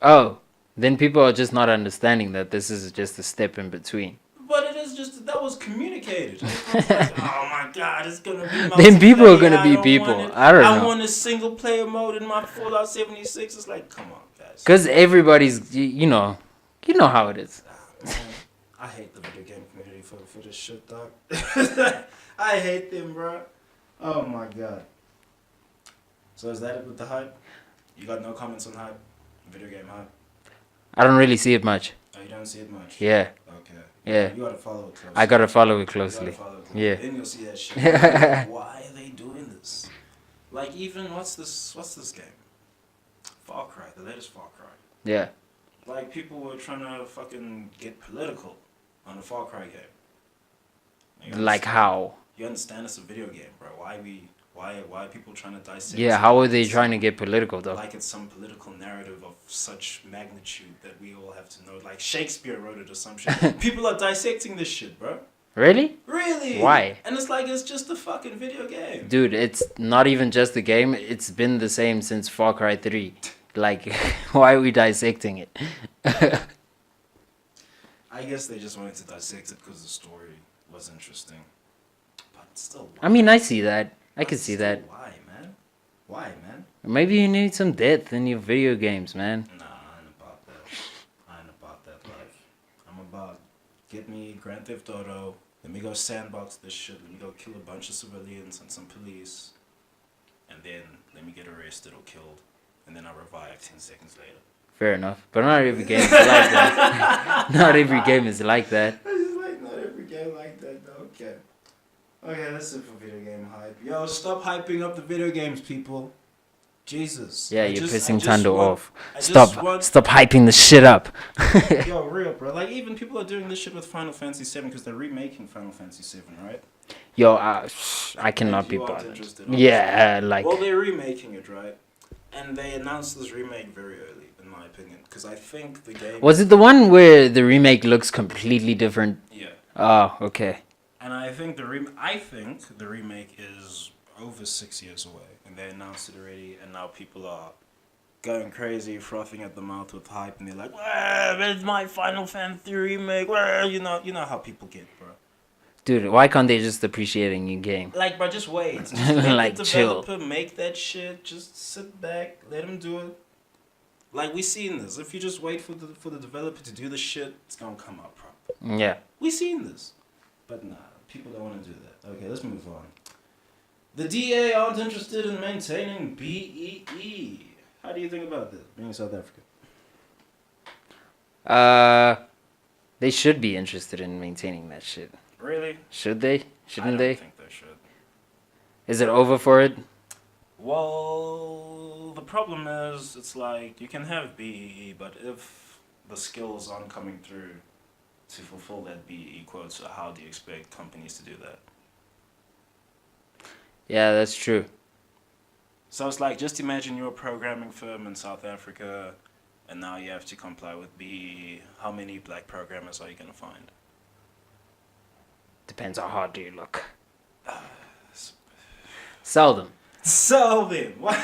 oh, then people are just not understanding that this is just a step in between. But it is just that was communicated. Everyone's like, oh my god, it's gonna be Then people are multiplayer, gonna I be don't people. want it. I don't know. I want a single player mode in my Fallout 76. It's like, come on, guys. Because everybody's, you know how it is. Man, I hate the video game community for this shit, dog. I hate them, bro. Oh my god. So is that it with the hype? You got no comments on hype? Video game hype? I don't really see it much. Oh, you don't see it much? Yeah, Okay. yeah. You gotta follow it closely. I gotta follow it You gotta closely. follow it closely. Yeah. Then you'll see that shit. Like, why are they doing this? Like, even, what's this game? Far Cry, the latest Far Cry. Yeah. Like, people were trying to fucking get political on the Far Cry game. You Like understand? how? You understand it's a video game, bro. Why are people trying to dissect? Yeah, how are they trying to get political though? Like it's some political narrative of such magnitude that we all have to know. Like Shakespeare wrote it or some shit. People are dissecting this shit, bro. Really? Really? Why? And it's like it's just a fucking video game. Dude, it's not even just a game. It's been the same since Far Cry 3. Like, why are we dissecting it? I guess they just wanted to dissect it because the story was interesting. But still, I mean, I see that. I can see still, that. Why, man? Why, man? Maybe you need some depth in your video games, man. Nah, I ain't about that. I ain't about that life. I'm about get me Grand Theft Auto. Let me go sandbox this shit. Let me go kill a bunch of civilians and some police. And then let me get arrested or killed. And then I revive 10 seconds later. Fair enough. But not every game is like that. Not every game is like that. I just like not every game like that though. Okay. Okay, that's it for video game hype. Yo, stop hyping up the video games, people. Jesus. Yeah, you're pissing Tando off. I Stop hyping the shit up. Yo, real, bro. Like, even people are doing this shit with Final Fantasy 7 because they're remaking Final Fantasy 7, right? Yo, I cannot be bothered. Yeah, like... Well, they're remaking it, right? And they announced this remake very early, in my opinion. Because I think the game... Was it the one where the remake looks completely different? Yeah. Oh, okay. And I think the remake is over 6 years away. And they announced it already, and now people are going crazy, frothing at the mouth with hype, and they're like, "Where's my Final Fantasy remake? Where?" You know how people get, bro. Dude, why can't they just appreciate a new game? Like, bro, just wait. Just let like, the chill. developer make that shit. Just sit back, let him do it. Like, we seen this. If you just wait for the developer to do the shit, it's gonna come out proper. Yeah. We seen this. But nah, people don't want to do that. Okay, let's move on. The DA aren't interested in maintaining BEE. How do you think about this, being South Africa? They should be interested in maintaining that shit. Really? Should they? Shouldn't they? I don't think they should. Is it over for it? Well, the problem is, it's like, you can have BEE, but if the skills aren't coming through to fulfill that BEE quota, how do you expect companies to do that? Yeah, that's true. So it's like, just imagine you're a programming firm in South Africa, and now you have to comply with BEE. How many black programmers are you going to find? Depends how hard do you look. Seldom. Seldom. What?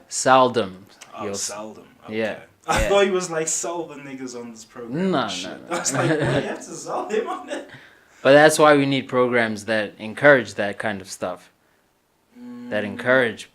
Seldom. Oh, seldom. Okay. Yeah. I thought he was like, sell the niggas on this program. No. I was like, well, you have to sell him on it. But that's why we need programs that encourage that kind of stuff. That encourage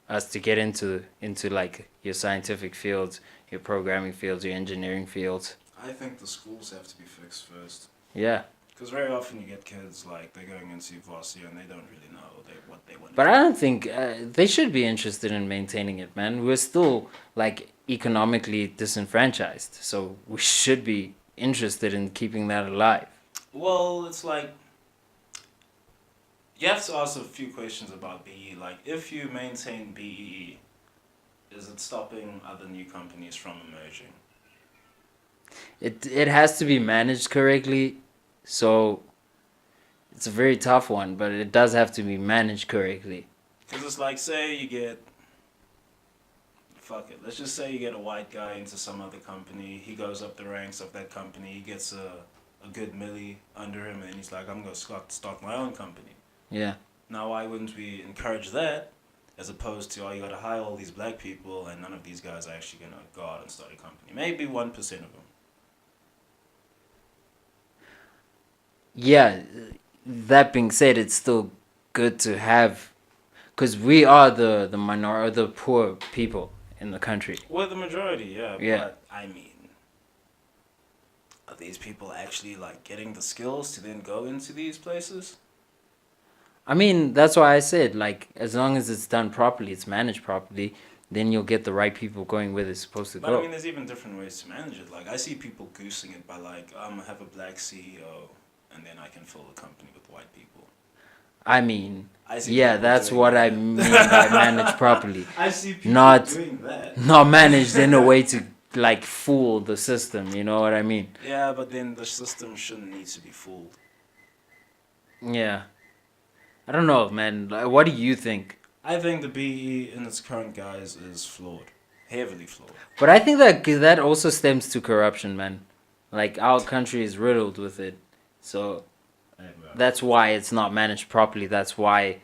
us to get into like your scientific fields, your programming fields, your engineering fields. I think the schools have to be fixed first. Yeah. Because very often you get kids like they're going into varsity and they don't really know what they want. But I don't think they should be interested in maintaining it, man. We're still like economically disenfranchised, so we should be interested in keeping that alive. Well, it's like you have to ask a few questions about BEE. Like, if you maintain BEE, is it stopping other new companies from emerging? It has to be managed correctly, so it's a very tough one, but it does have to be managed correctly. Because it's like, say you get, fuck it, let's just say you get a white guy into some other company, he goes up the ranks of that company, he gets a good milli under him, and he's like, I'm going to start my own company. Yeah. Now, why wouldn't we encourage that, as opposed to, oh, you got to hire all these black people, and none of these guys are actually going to go out and start a company? Maybe 1% of them. Yeah, that being said, it's still good to have, because we are the minority, the poor people in the country. We're the majority, yeah. Yeah. But, I mean, are these people actually, like, getting the skills to then go into these places? I mean, that's why I said, like, as long as it's done properly, it's managed properly, then you'll get the right people going where they're supposed to But go. I mean, there's even different ways to manage it. Like, I see people goosing it by, like, I'm going to have a black CEO, and then I can fill the company with white people. I mean, I see yeah, people that's doing what that. I mean by managed properly. I see people Not- doing that. Not managed in a way to, like, fool the system, you know what I mean? Yeah, but then the system shouldn't need to be fooled. Yeah. I don't know, man. Like, what do you think? I think the BE in its current guise is flawed. Heavily flawed. But I think that also stems to corruption, man. Like, our country is riddled with it. So that's why it's not managed properly. That's why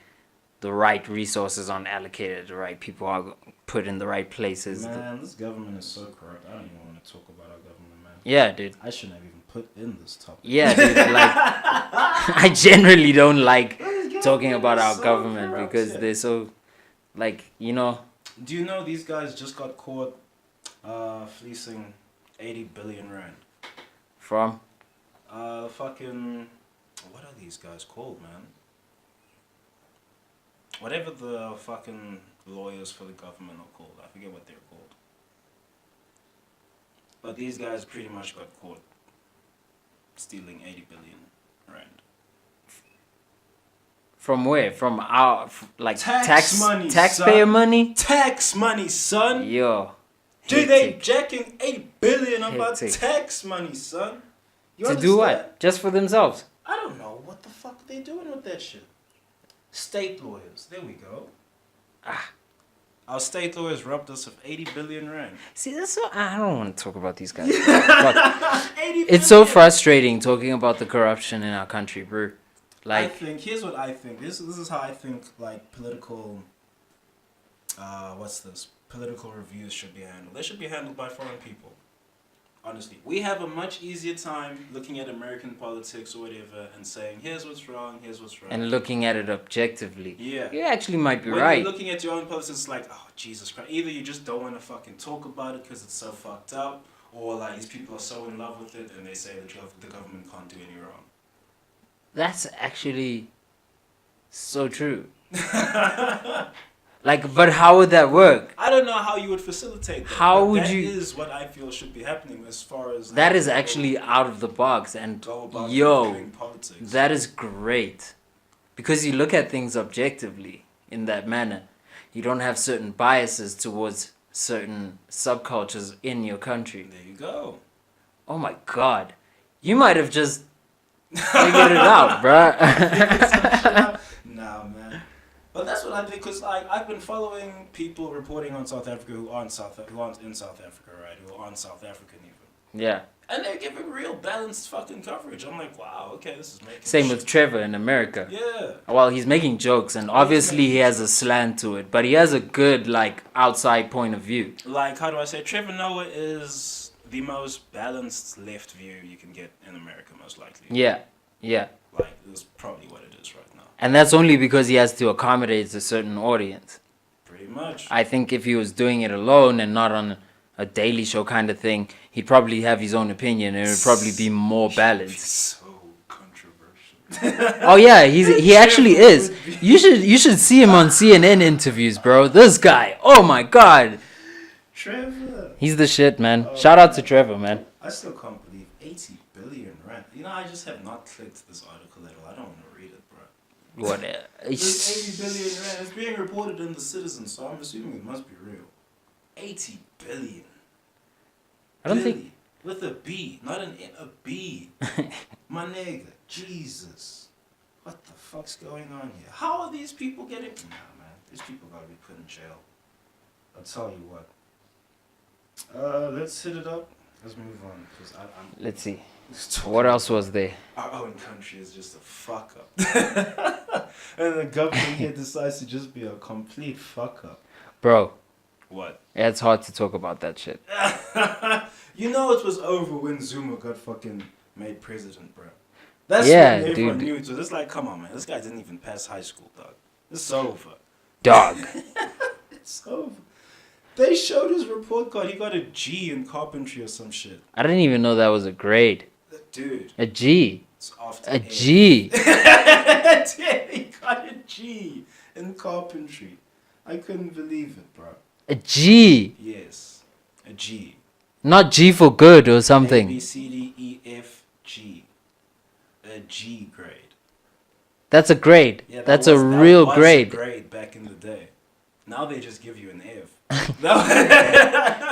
the right resources aren't allocated. The right people are put in the right places. Man, this government is so corrupt. I don't even want to talk about our government, man. Yeah, dude. I shouldn't have even put in this topic. Yeah, dude. Like, I generally don't like talking about our so government corrupt, because yeah. they're so, like, you know. Do you know these guys just got caught fleecing 80 billion rand? From? Fucking... What are these guys called, man? Whatever the fucking lawyers for the government are called. I forget what they're called. But these guys pretty much got caught stealing 80 billion rand. From where? From our, like, Tax money, taxpayer son. money? Tax money, son! Yo. Dude, they hectic. jacking 8 billion of our Hectic. tax money, son. You To do understand? what? Just for themselves? I don't know what the fuck they doing with that shit. State lawyers, there we go. Our state lawyers robbed us of 80 billion rand. See, that's so, I don't want to talk about these guys. Fuck. 80 It's so billion. frustrating talking about the corruption in our country, bro. I Like, think, here's what I think. This is how I think, like, political, political reviews should be handled. They should be handled by foreign people. Honestly, we have a much easier time looking at American politics or whatever and saying, here's what's wrong, here's what's right. and looking at it objectively. Yeah. You actually might be When right. you're looking at your own politics, it's like, oh, Jesus Christ. Either you just don't want to fucking talk about it because it's so fucked up, or like these people are so in love with it and they say that the government can't do any wrong. That's actually so true. Like, but how would that work? I don't know how you would facilitate that. How but would that you- That is what I feel should be happening as far as... That how is people actually out of the box, and go about yo, doing politics. that is great. Because you look at things objectively in that manner. You don't have certain biases towards certain subcultures in your country. There you go. Oh my god. You might have just figured it out, bruh. Nah, man. But that's what I think, because like, I've been following people reporting on South Africa who aren't in South Africa, right? Who aren't South African even. Yeah. And they're giving real balanced fucking coverage. I'm like, wow, okay, this is making Same shit. with Trevor in America. Yeah. Well, he's making jokes, and obviously he has a slant to it, but he has a good, like, outside point of view. Like, how do I say? Trevor Noah is the most balanced left view you can get in America, most likely. Yeah, yeah. Like, that's probably what it is right now. And that's only because he has to accommodate a certain audience. Pretty much. I think if he was doing it alone and not on a Daily Show kind of thing, he'd probably have his own opinion and it would probably be more balanced. So controversial. Oh yeah, he actually is. You should see him on CNN interviews, bro. This guy, oh my god, Trevor. he's the shit, man. Shout out to Trevor, man. I still can't believe 80 billion rand. You know, I just have not clicked this article at all. I don't want to read it, bro. What? This 80 billion rand. It's being reported in the Citizen, so I'm assuming it must be real. 80 billion. I don't Billy, think. with a B, not an N, a B. My nigga, Jesus. What the fuck's going on here? How are these people getting... Nah, man. These people gotta be put in jail. I'll tell you what. Let's hit it up. Let's move on. Cause I'm Let's see. What else was there? Our own country is just a fuck up. And the government here decides to just be a complete fuck up. Bro, What? it's hard to talk about that shit. You know it was over when Zuma got fucking made president, bro. That's Yeah, when everyone dude. knew it. So it's like, come on, man. This guy didn't even pass high school, dog. It's over. Dog. It's over. They showed his report card. He got a G in carpentry or some shit. I didn't even know that was a grade. Dude, A G. it's after A A. G. Dude, he got a G in carpentry. I couldn't believe it, bro. A G. Yes, a G. Not G for good or A, B, something. C, D, E, F, G. A G grade. That's a grade. Yeah, That's that a was real a grade. grade back in the day. Now they just give you an F.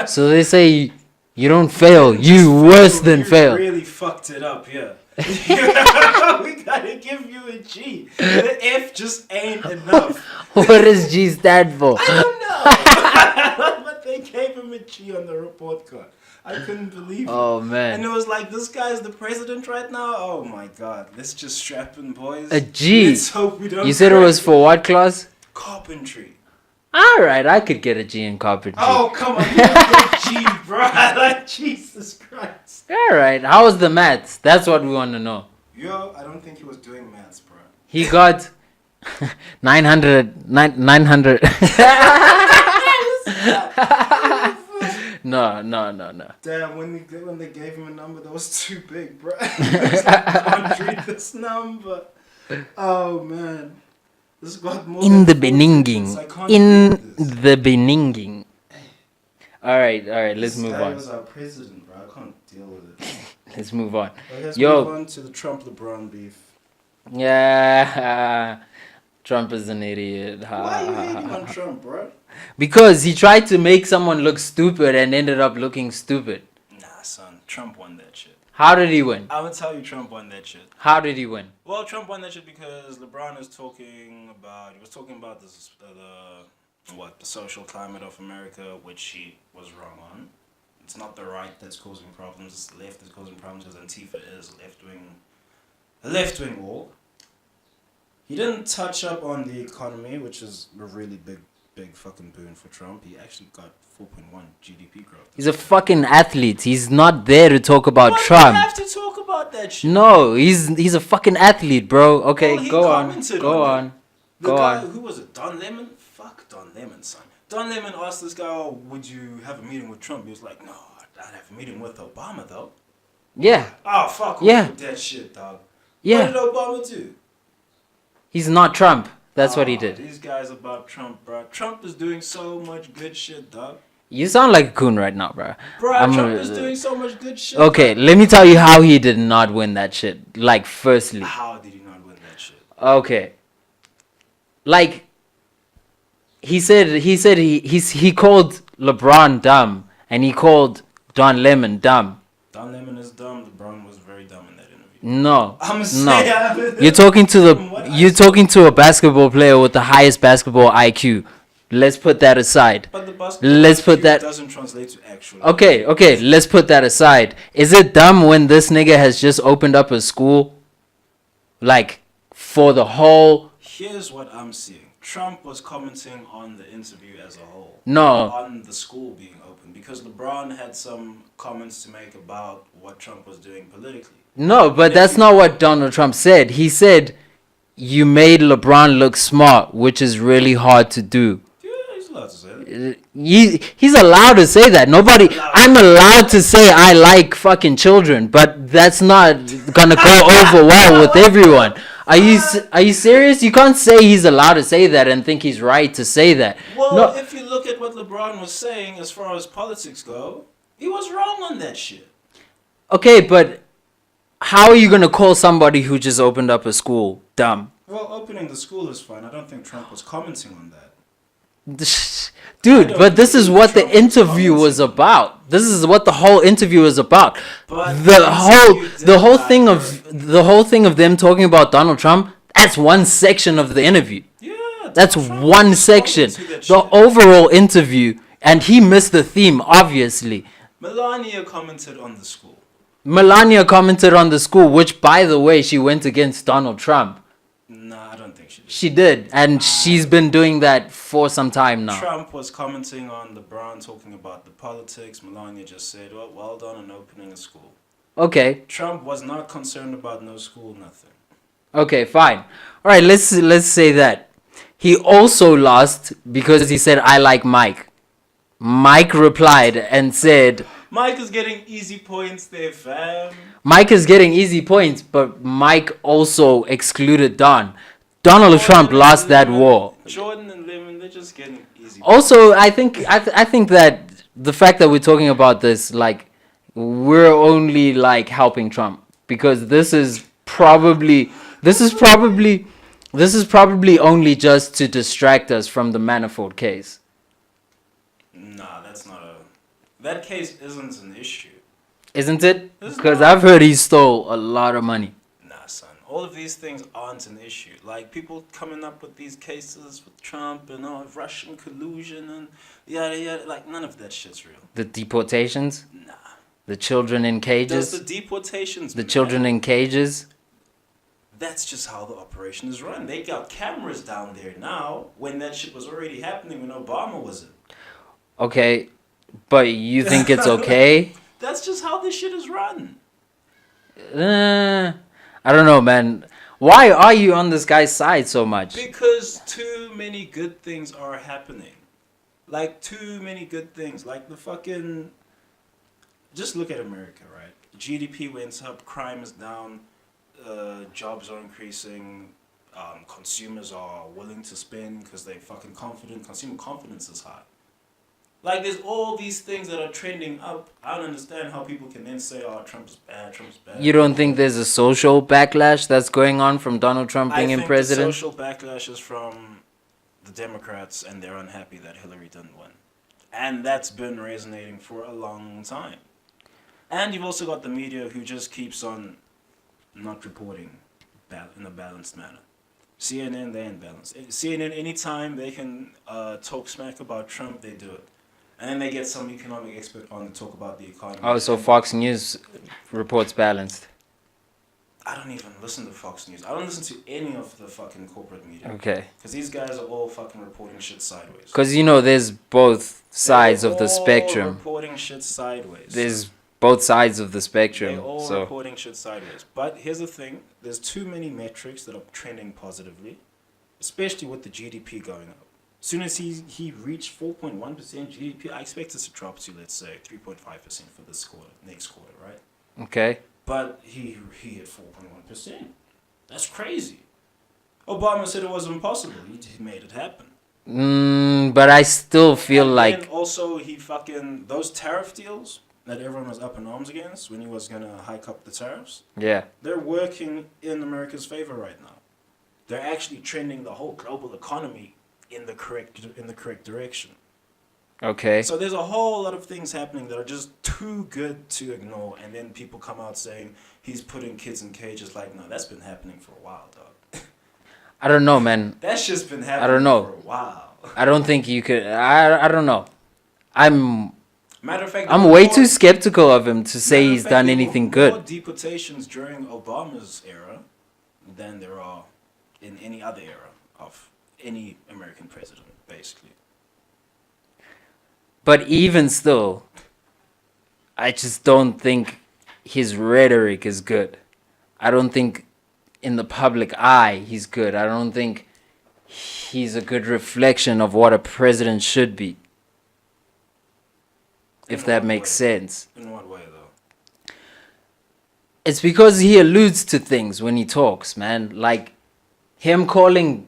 So they say you don't fail. You worse than You fail. really fucked it up, yeah. We gotta give you a G. The F just ain't enough. What does G stand for? I don't know. But they gave him a G on the report card. I couldn't believe it. Oh And man. it was like, this guy's the president right now? Oh my god. Let's just strap in, boys. A G. Let's hope we don't You said it crack. was for what class? Carpentry. Alright, I could get a G in carpentry. Oh, come on. You get G, bro. Like, Jesus Christ. Alright, how was the maths? That's what we want to know. Yo, I don't think he was doing maths, bro. He got 900. No. Damn, when they gave him a number that was too big, bro. He was like, I can't read this number. Oh, man. This got more In the than 4 digits. beninging. I can't In read this. the beninging. Alright, let's move This guy on. was our president, bro. I can't deal with it. Let's move on. But let's Yo. move on to the Trump-LeBron beef. Yeah. Trump is an idiot. Why are you hating on Trump, bro? Because he tried to make someone look stupid and ended up looking stupid. Nah, son. Trump won that shit. How did he win? I'm gonna tell you Trump won that shit. How did he win? Well, Trump won that shit because LeBron is talking about, he was talking about this, the social climate of America, which he was wrong on. It's not the right that's causing problems, it's the left that's causing problems because Antifa is a left-wing war. He didn't touch up on the economy, which is a really big fucking boon for Trump. He actually got 4.1 GDP growth. He's a fucking athlete. He's not there to talk about Why do Trump. you have to talk about that shit? No, he's a fucking athlete, bro. Okay, Well, he go on. commented Go on on. The Go guy, on. who was it? Don Lemon? Fuck Don Lemon, son. Don Lemon asked this guy, oh, would you have a meeting with Trump? He was like, no, I'd have a meeting with Obama, though. Yeah. Oh, fuck Yeah. off with that shit, dog. Yeah. What did Obama do? He's not Trump. That's what he Oh, did. These guys about Trump, bro. Trump is doing so much good shit, dog. You sound like a coon right now, bro. Bro, I'm Trump a- is doing so much good shit. Okay, dog. let me tell you how he did not win that shit. Like, firstly. How did he not win that shit? Okay. Like, he called LeBron dumb, and he called Don Lemon dumb. Don Lemon is dumb. LeBron was very dumb in that interview. No, I'm no. saying You're talking to From what I you're talking to a basketball player with the highest basketball IQ. Let's put that aside. But the basketball Let's put IQ that. doesn't translate to actual. Okay. Let's put that aside. Is it dumb when this nigga has just opened up a school, like, for the whole? Here's what I'm seeing. Trump was commenting on the interview as a whole. No. On the school being open. Because LeBron had some comments to make about what Trump was doing politically. No, but that's not what Donald Trump said. He said, "You made LeBron look smart, which is really hard to do." Yeah, he's allowed to say that. He's allowed to say that. I'm allowed to say I like fucking children, but that's not gonna go over well with everyone. Are you serious? You can't say he's allowed to say that and think he's right to say that. Well, No. if you look at what LeBron was saying as far as politics go, he was wrong on that shit. Okay, but how are you gonna call somebody who just opened up a school dumb? Well, opening the school is fine. I don't think Trump was commenting on that. Dude, but this is what the Trump was interview was about. This is what the whole interview is about. But The whole thing of them talking about Donald Trump, that's one section of the interview. Yeah, That's Trump one was section. responding to that The shit. overall interview, and he missed the theme, obviously. Melania commented on the school. Melania commented on the school, which, by the way, she went against Donald Trump. Nah, I don't think she did. She did, and she's been doing that for some time now. Trump was commenting on LeBron talking about the politics. Melania just said, well done on opening a school. Okay, Trump was not concerned about no school, nothing. okay, fine. All right, let's say that. He also lost because he said, "I like Mike." Mike replied and said, Mike is getting easy points there, fam. Mike is getting easy points, but Mike also excluded Don. Donald Trump Jordan lost and that Lemon- war. Jordan and Lemon, they're just getting easy Also, I think that the fact that we're talking about this, like, we're only like helping Trump because this is probably only just to distract us from the Manafort case. Nah, that's not a... That case isn't an issue. Isn't it? It's Because not. I've heard he stole a lot of money. Nah, son. All of these things aren't an issue. Like, people coming up with these cases with Trump and Russian collusion and yada yada. Like, none of that shit's real. The deportations, Nah. the children in Does cages, the deportations the children in cages. That's just how the operation is run. They got cameras down there now when that shit was already happening when Obama was in. Okay, but you think it's okay? That's just how this shit is run. I don't know, man. Why are you on this guy's side so much? Because too many good things are happening. Like, too many good things. Like, the fucking... Just look at America, right? GDP went up, crime is down, jobs are increasing, consumers are willing to spend because they're fucking confident. Consumer confidence is high. Like, there's all these things that are trending up. I don't understand how people can then say, oh, Trump's bad, Trump's bad. You don't think there's a social backlash that's going on from Donald Trump being in president? The social backlash is from the Democrats, and they're unhappy that Hillary didn't win. And that's been resonating for a long time. And you've also got the media who just keeps on not reporting in a balanced manner. CNN, they're imbalanced. CNN, anytime they can talk smack about Trump, they do it. And then they get some economic expert on to talk about the economy. Oh, so Fox News reports balanced. I don't even listen to Fox News. I don't listen to any of the fucking corporate media. Okay. Because these guys are all fucking reporting shit sideways. Because, you know, there's both sides of the They're all spectrum. reporting shit sideways. There's both sides of the spectrum. They're all So reporting shit sideways. But here's the thing. There's too many metrics that are trending positively. Especially with the GDP going up. As soon as he reached 4.1% GDP, I expect it to drop to, let's say, 3.5% for this quarter, next quarter, right? okay. But he hit 4.1%. That's crazy. Obama said it was impossible. He made it happen. But I still feel And like then also he fucking, those tariff deals that everyone was up in arms against when he was going to hike up the tariffs, yeah. they're working in America's favor right now. They're actually trending the whole global economy in the correct direction. Okay. So there's a whole lot of things happening that are just too good to ignore, and then people come out saying he's putting kids in cages. Like, no, that's been happening for a while, dog. I don't know, man. That's just been happening don't know. for a while. I don't think you could. I don't know. I'm Matter of fact, way too skeptical of him to say he's done anything There were good. more deportations during Obama's era than there are in any other era of any American president, basically. But even still, I just don't think his rhetoric is good. I don't think in the public eye he's good. I don't think he's a good reflection of what a president should be. If that makes sense. In what way, though? It's because he alludes to things when he talks, man. Like him calling,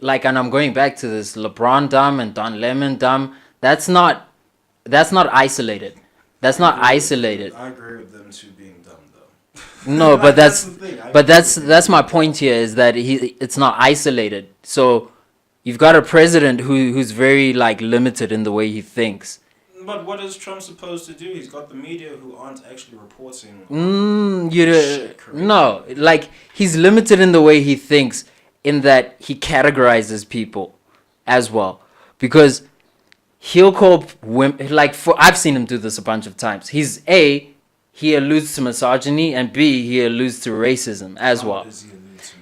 like, and I'm going back to this, LeBron dumb and Don Lemon dumb. That's not isolated. That's not isolated. I agree with them two being dumb, though. No, but That's the thing. that's my point here is that it's not isolated. So you've got a president who's very like limited in the way he thinks. But what is Trump supposed to do? He's got the media who aren't actually reporting. No, like he's limited in the way he thinks, in that he categorizes people as well, because he'll call women like I've seen him do this a bunch of times. He alludes to misogyny, and B, he alludes to racism as well.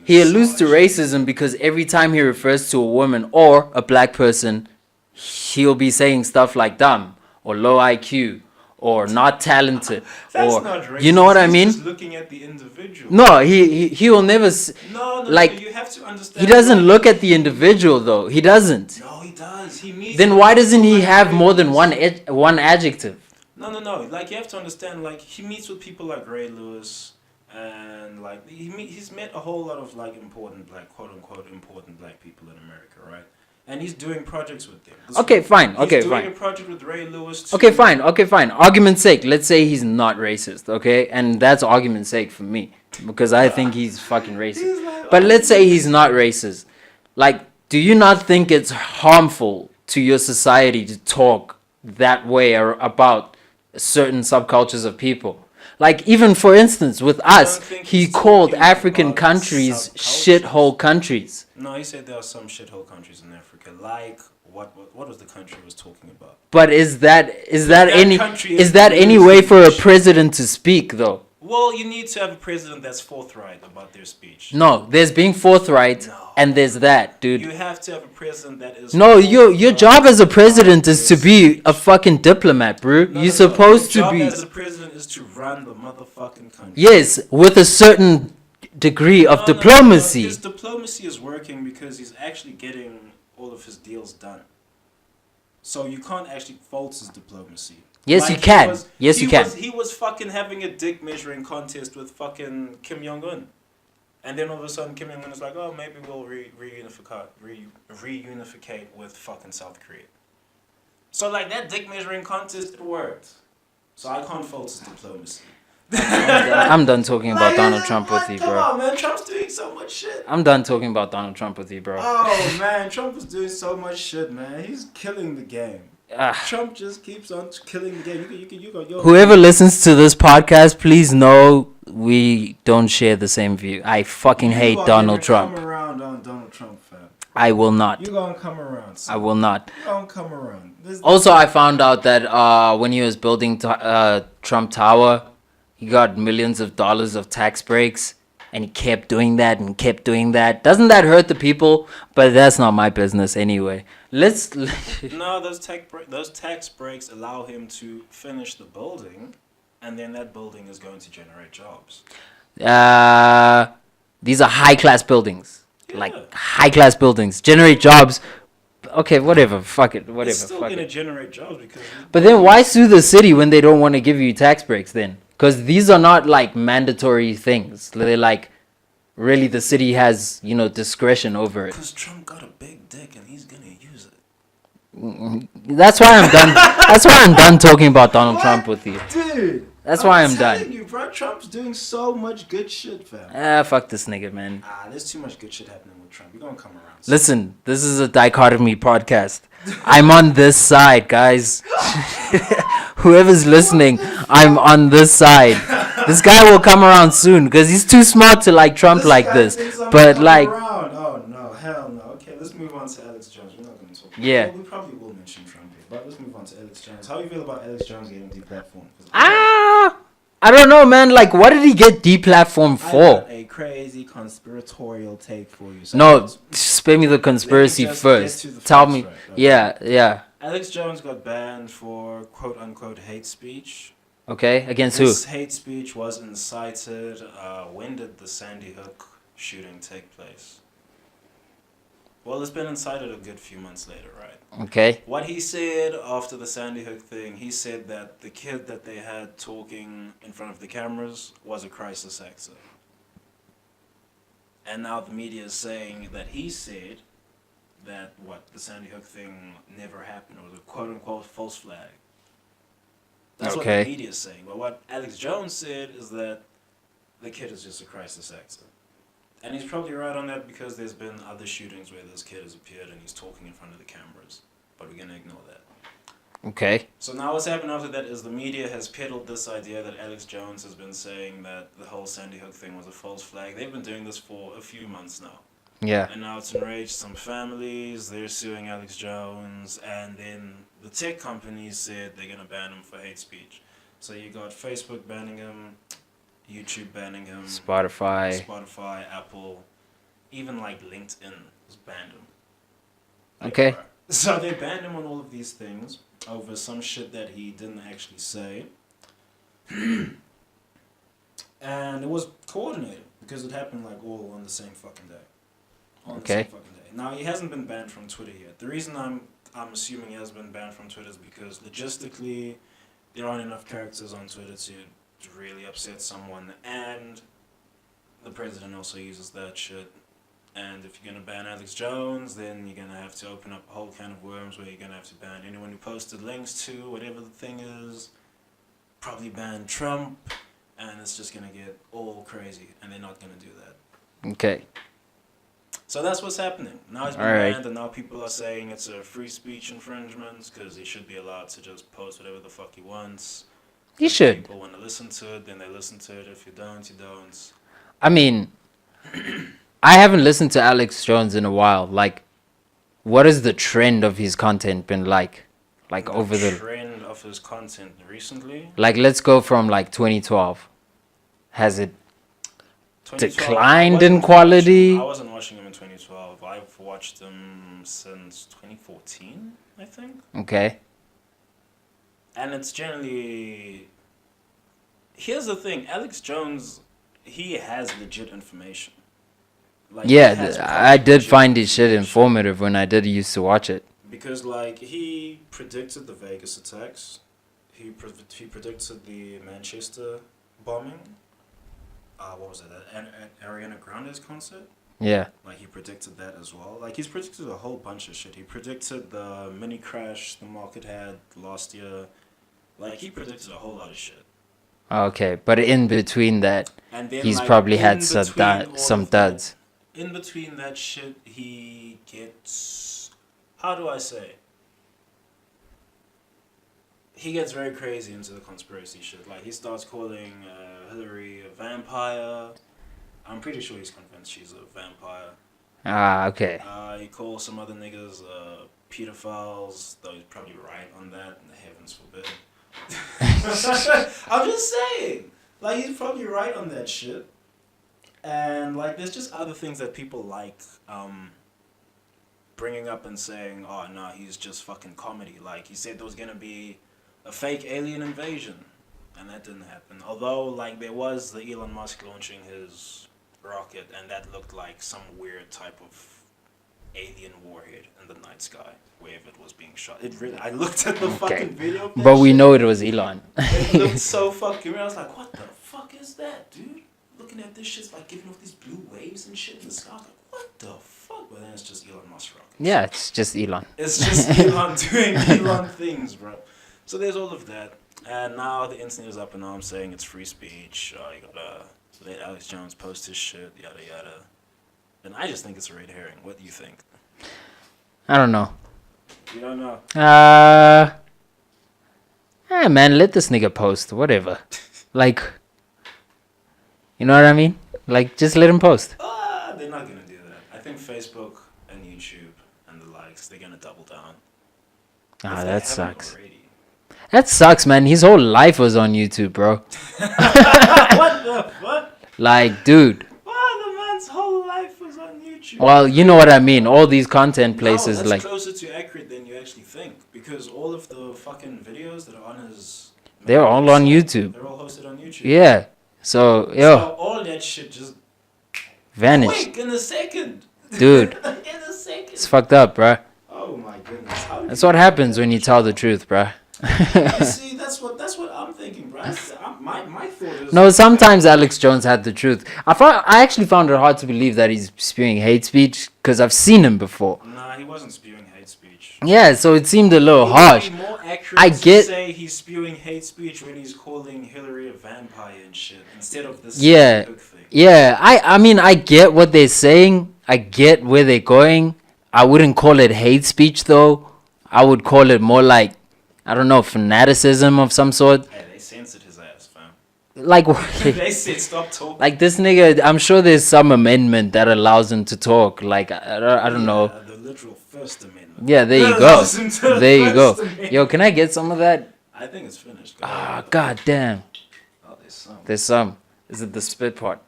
He alludes to racism because every time he refers to a woman or a black person, he'll be saying stuff like dumb or low IQ or not talented. That's or not racist. You know what I He's mean? just looking at the individual. No, he will never. No, like you have to understand. he doesn't look at the individual though. He doesn't. No, he does. He meets. Then why doesn't he have more than one adjective? No. Like, you have to understand. Like, he meets with people like Ray Lewis, and like he's met a whole lot of like important black, quote unquote, important black people in America, right? And he's doing projects with them. Okay, fine. He's doing a project with Ray Lewis. Too. Okay, fine. Argument's sake, let's say he's not racist, okay? And that's argument's sake for me, because I think he's fucking racist. But let's say he's not racist. Like, do you not think it's harmful to your society to talk that way or about certain subcultures of people? Like, even for instance, with I us, don't think he he's called talking African about countries subcultures. shithole countries. No, he said there are some shithole countries in Africa. Like what was the country he was talking about? But is that country is that any way for a losing shit. president to speak though? Well, you need to have a president that's forthright about their speech. No, there's being forthright, No. and there's that, dude. You have to have a president that is. No, your job as a president about is to their be speech. a fucking diplomat, bro. No, You're no. supposed Your to job be. as a president is to run the motherfucking country. Yes, with a certain degree of No, diplomacy. His diplomacy is working because he's actually getting all of his deals done. So you can't actually fault his diplomacy. Yes, you can. Yes, you can. He was fucking having a dick measuring contest with fucking Kim Jong-un. And then all of a sudden Kim Jong-un is like, oh, maybe we'll reunificate with fucking South Korea. So like that dick measuring contest, it worked. So I can't fault his diplomacy. I'm done talking about Donald Trump with you, Come bro. on, man. Trump's doing so much shit. I'm done talking about Donald Trump with you, bro. Oh, man. Trump is doing so much shit, man. He's killing the game. Trump just keeps on killing the game. You go, yo. Whoever listens to this podcast, please know we don't share the same view. I fucking hate Donald Trump. Come around on Donald Trump, fam. I will not. You gonna come around. Son. I will not. You gonna come around. Also, I found out that when he was building Trump Tower, he got millions of dollars of tax breaks, and he kept doing that and kept doing that. Doesn't that hurt the people? But that's not my business anyway. No, those tax breaks allow him to finish the building, and then that building is going to generate jobs. These are high-class buildings. Yeah. Like, high-class buildings. Generate jobs. Okay, whatever. Fuck it. Whatever. It's still Fuck gonna it. generate jobs because. But then why sue the city when they don't want to give you tax breaks then? Because these are not like mandatory things. They're like, really the city has, discretion over it. Because Trump got a big dick and he's gonna use it. That's why I'm done. That's why I'm done talking about Donald Trump with you. Dude. That's why I'm telling done. you, bro. Trump's doing so much good shit, fam. Fuck this nigga, man. There's too much good shit happening with Trump. You're gonna come around. Listen, this is a dichotomy podcast. I'm on this side, guys. Whoever's listening, I'm on this side. This guy will come around soon because he's too smart to like Trump like this. But like, around. Oh no, hell no. Okay, let's move on to Alex Jones. We're not gonna talk. Yeah. Well, we probably will mention Trump here, but let's move on to Alex Jones. How do you feel about Alex Jones getting deplatformed? I don't know, man. Like, what did he get deplatformed I for? got a crazy conspiratorial take for you. So No, spare me the conspiracy just first. get to the Tell facts me. right, okay? Yeah. Alex Jones got banned for quote unquote hate speech. Okay, against This who? hate speech was incited. When did the Sandy Hook shooting take place? Well, it's been incited a good few months later, right? Okay. What he said after the Sandy Hook thing, he said that the kid that they had talking in front of the cameras was a crisis actor. And now the media is saying that he said that the Sandy Hook thing never happened. It was a quote-unquote false flag. That's what the media is saying. But what Alex Jones said is that the kid is just a crisis actor. And he's probably right on that because there's been other shootings where this kid has appeared and he's talking in front of the cameras. But we're going to ignore that. Okay. So now what's happened after that is the media has peddled this idea that Alex Jones has been saying that the whole Sandy Hook thing was a false flag. They've been doing this for a few months now. Yeah. And now it's enraged some families. They're suing Alex Jones. And then the tech companies said they're going to ban him for hate speech. So you got Facebook banning him, YouTube banning him, Spotify, Apple, even like LinkedIn has banned him. Okay. So they banned him on all of these things over some shit that he didn't actually say. And it was coordinated because it happened like all on the same fucking day. Now he hasn't been banned from Twitter yet. The reason I'm assuming he has been banned from Twitter is because logistically there aren't enough characters on Twitter to really upset someone, and the president also uses that shit. And if you're gonna ban Alex Jones, then you're gonna have to open up a whole can of worms where you're gonna have to ban anyone who posted links to whatever the thing is. Probably ban Trump, and it's just gonna get all crazy, and they're not gonna do that. Okay. So that's what's happening. Now he's been banned, and now people are saying it's a free speech infringement because he should be allowed to just post whatever the fuck he wants. You should. People want to listen to it, then they listen to it. If you don't, you don't. I mean, I haven't listened to Alex Jones in a while. Like, what has the trend of his content been like? Like over the trend of his content recently. Like, let's go from like 2012. Has it 2012, declined in quality? I wasn't watching him in 2012. I've watched him since 2014, I think. Okay. And it's generally. Here's the thing, Alex Jones, he has legit information. Like, Yeah, I did find his shit informative when I did used to watch it. Because, like, he predicted the Vegas attacks. He predicted the Manchester bombing. What was it? At Ariana Grande's concert? Yeah. Like, he predicted that as well. Like, he's predicted a whole bunch of shit. He predicted the mini crash the market had last year. Like, he predicted a whole lot of shit. Okay, but in between that, And then, he's like, probably in had between some all of duds. that- In between that shit, he gets... How do I say? He gets very crazy into the conspiracy shit. Like, he starts calling Hillary a vampire. I'm pretty sure he's convinced she's a vampire. Ah, okay. He calls some other niggas pedophiles, though he's probably right on that, and the heavens forbid. I'm just saying. Like, he's probably right on that shit. And, like, there's just other things that people like bringing up and saying, oh, no, he's just fucking comedy. Like, he said there was going to be a fake alien invasion, and that didn't happen. Although, like, there was the Elon Musk launching his rocket, and that looked like some weird type of alien warhead in the night sky, wherever it was being shot. It really, I looked at the fucking video of that But we shit. know it was Elon. It looked so fucking real. I was like, what the fuck is that, dude? Looking at this shit's like giving off these blue waves and shit in the sky. I was like, what the fuck? But then it's just Elon Musk rockets. Yeah, it's just Elon. It's just Elon doing Elon things, bro. So there's all of that. And now the internet is up in arms saying it's free speech. You gotta let Alex Jones post his shit, yada yada. And I just think it's a red herring. What do you think? I don't know. You don't know? Man, let this nigga post, whatever. Like, you know what I mean? Like, just let him post. They're not gonna do that. I think Facebook and YouTube and the likes, they're gonna double down. That sucks. Already. That sucks, man. His whole life was on YouTube, bro. What the fuck? Like, dude. Why the man's whole life was on YouTube? Well, you know what I mean. All these content places, that's like, closer to accurate than you actually think, because all of the fucking videos that are on his, they're all on YouTube. They're all hosted on YouTube. Yeah. So, So all that shit just vanished. quick in a second, Dude. in a second. It's fucked up, bro. Oh my goodness. How That's what happens when you tell the truth, bro. You see, that's what I'm thinking, bro. My thought is No, sometimes Alex Jones had the truth. I actually found it hard to believe that he's spewing hate speech because I've seen him before. Nah, he wasn't spewing hate speech. Yeah, so it seemed a little It would harsh. be more accurate I to get- say he's spewing hate speech when he's calling Hillary a vampire and shit instead of this Yeah. specific thing. Yeah, I mean, I get what they're saying. I get where they're going. I wouldn't call it hate speech, though. I would call it more like, I don't know, fanaticism of some sort. Hey, they censored his ass, fam. Like, They said stop talking. like this nigga, I'm sure there's some amendment that allows him to talk. Like, I don't know. The literal First Amendment. Yeah, there you That go. allows him to There you go. First Amendment. Yo, can I get some of that? I think it's finished. Ah, god damn. Oh, there's some. There's some. Is it the spit part?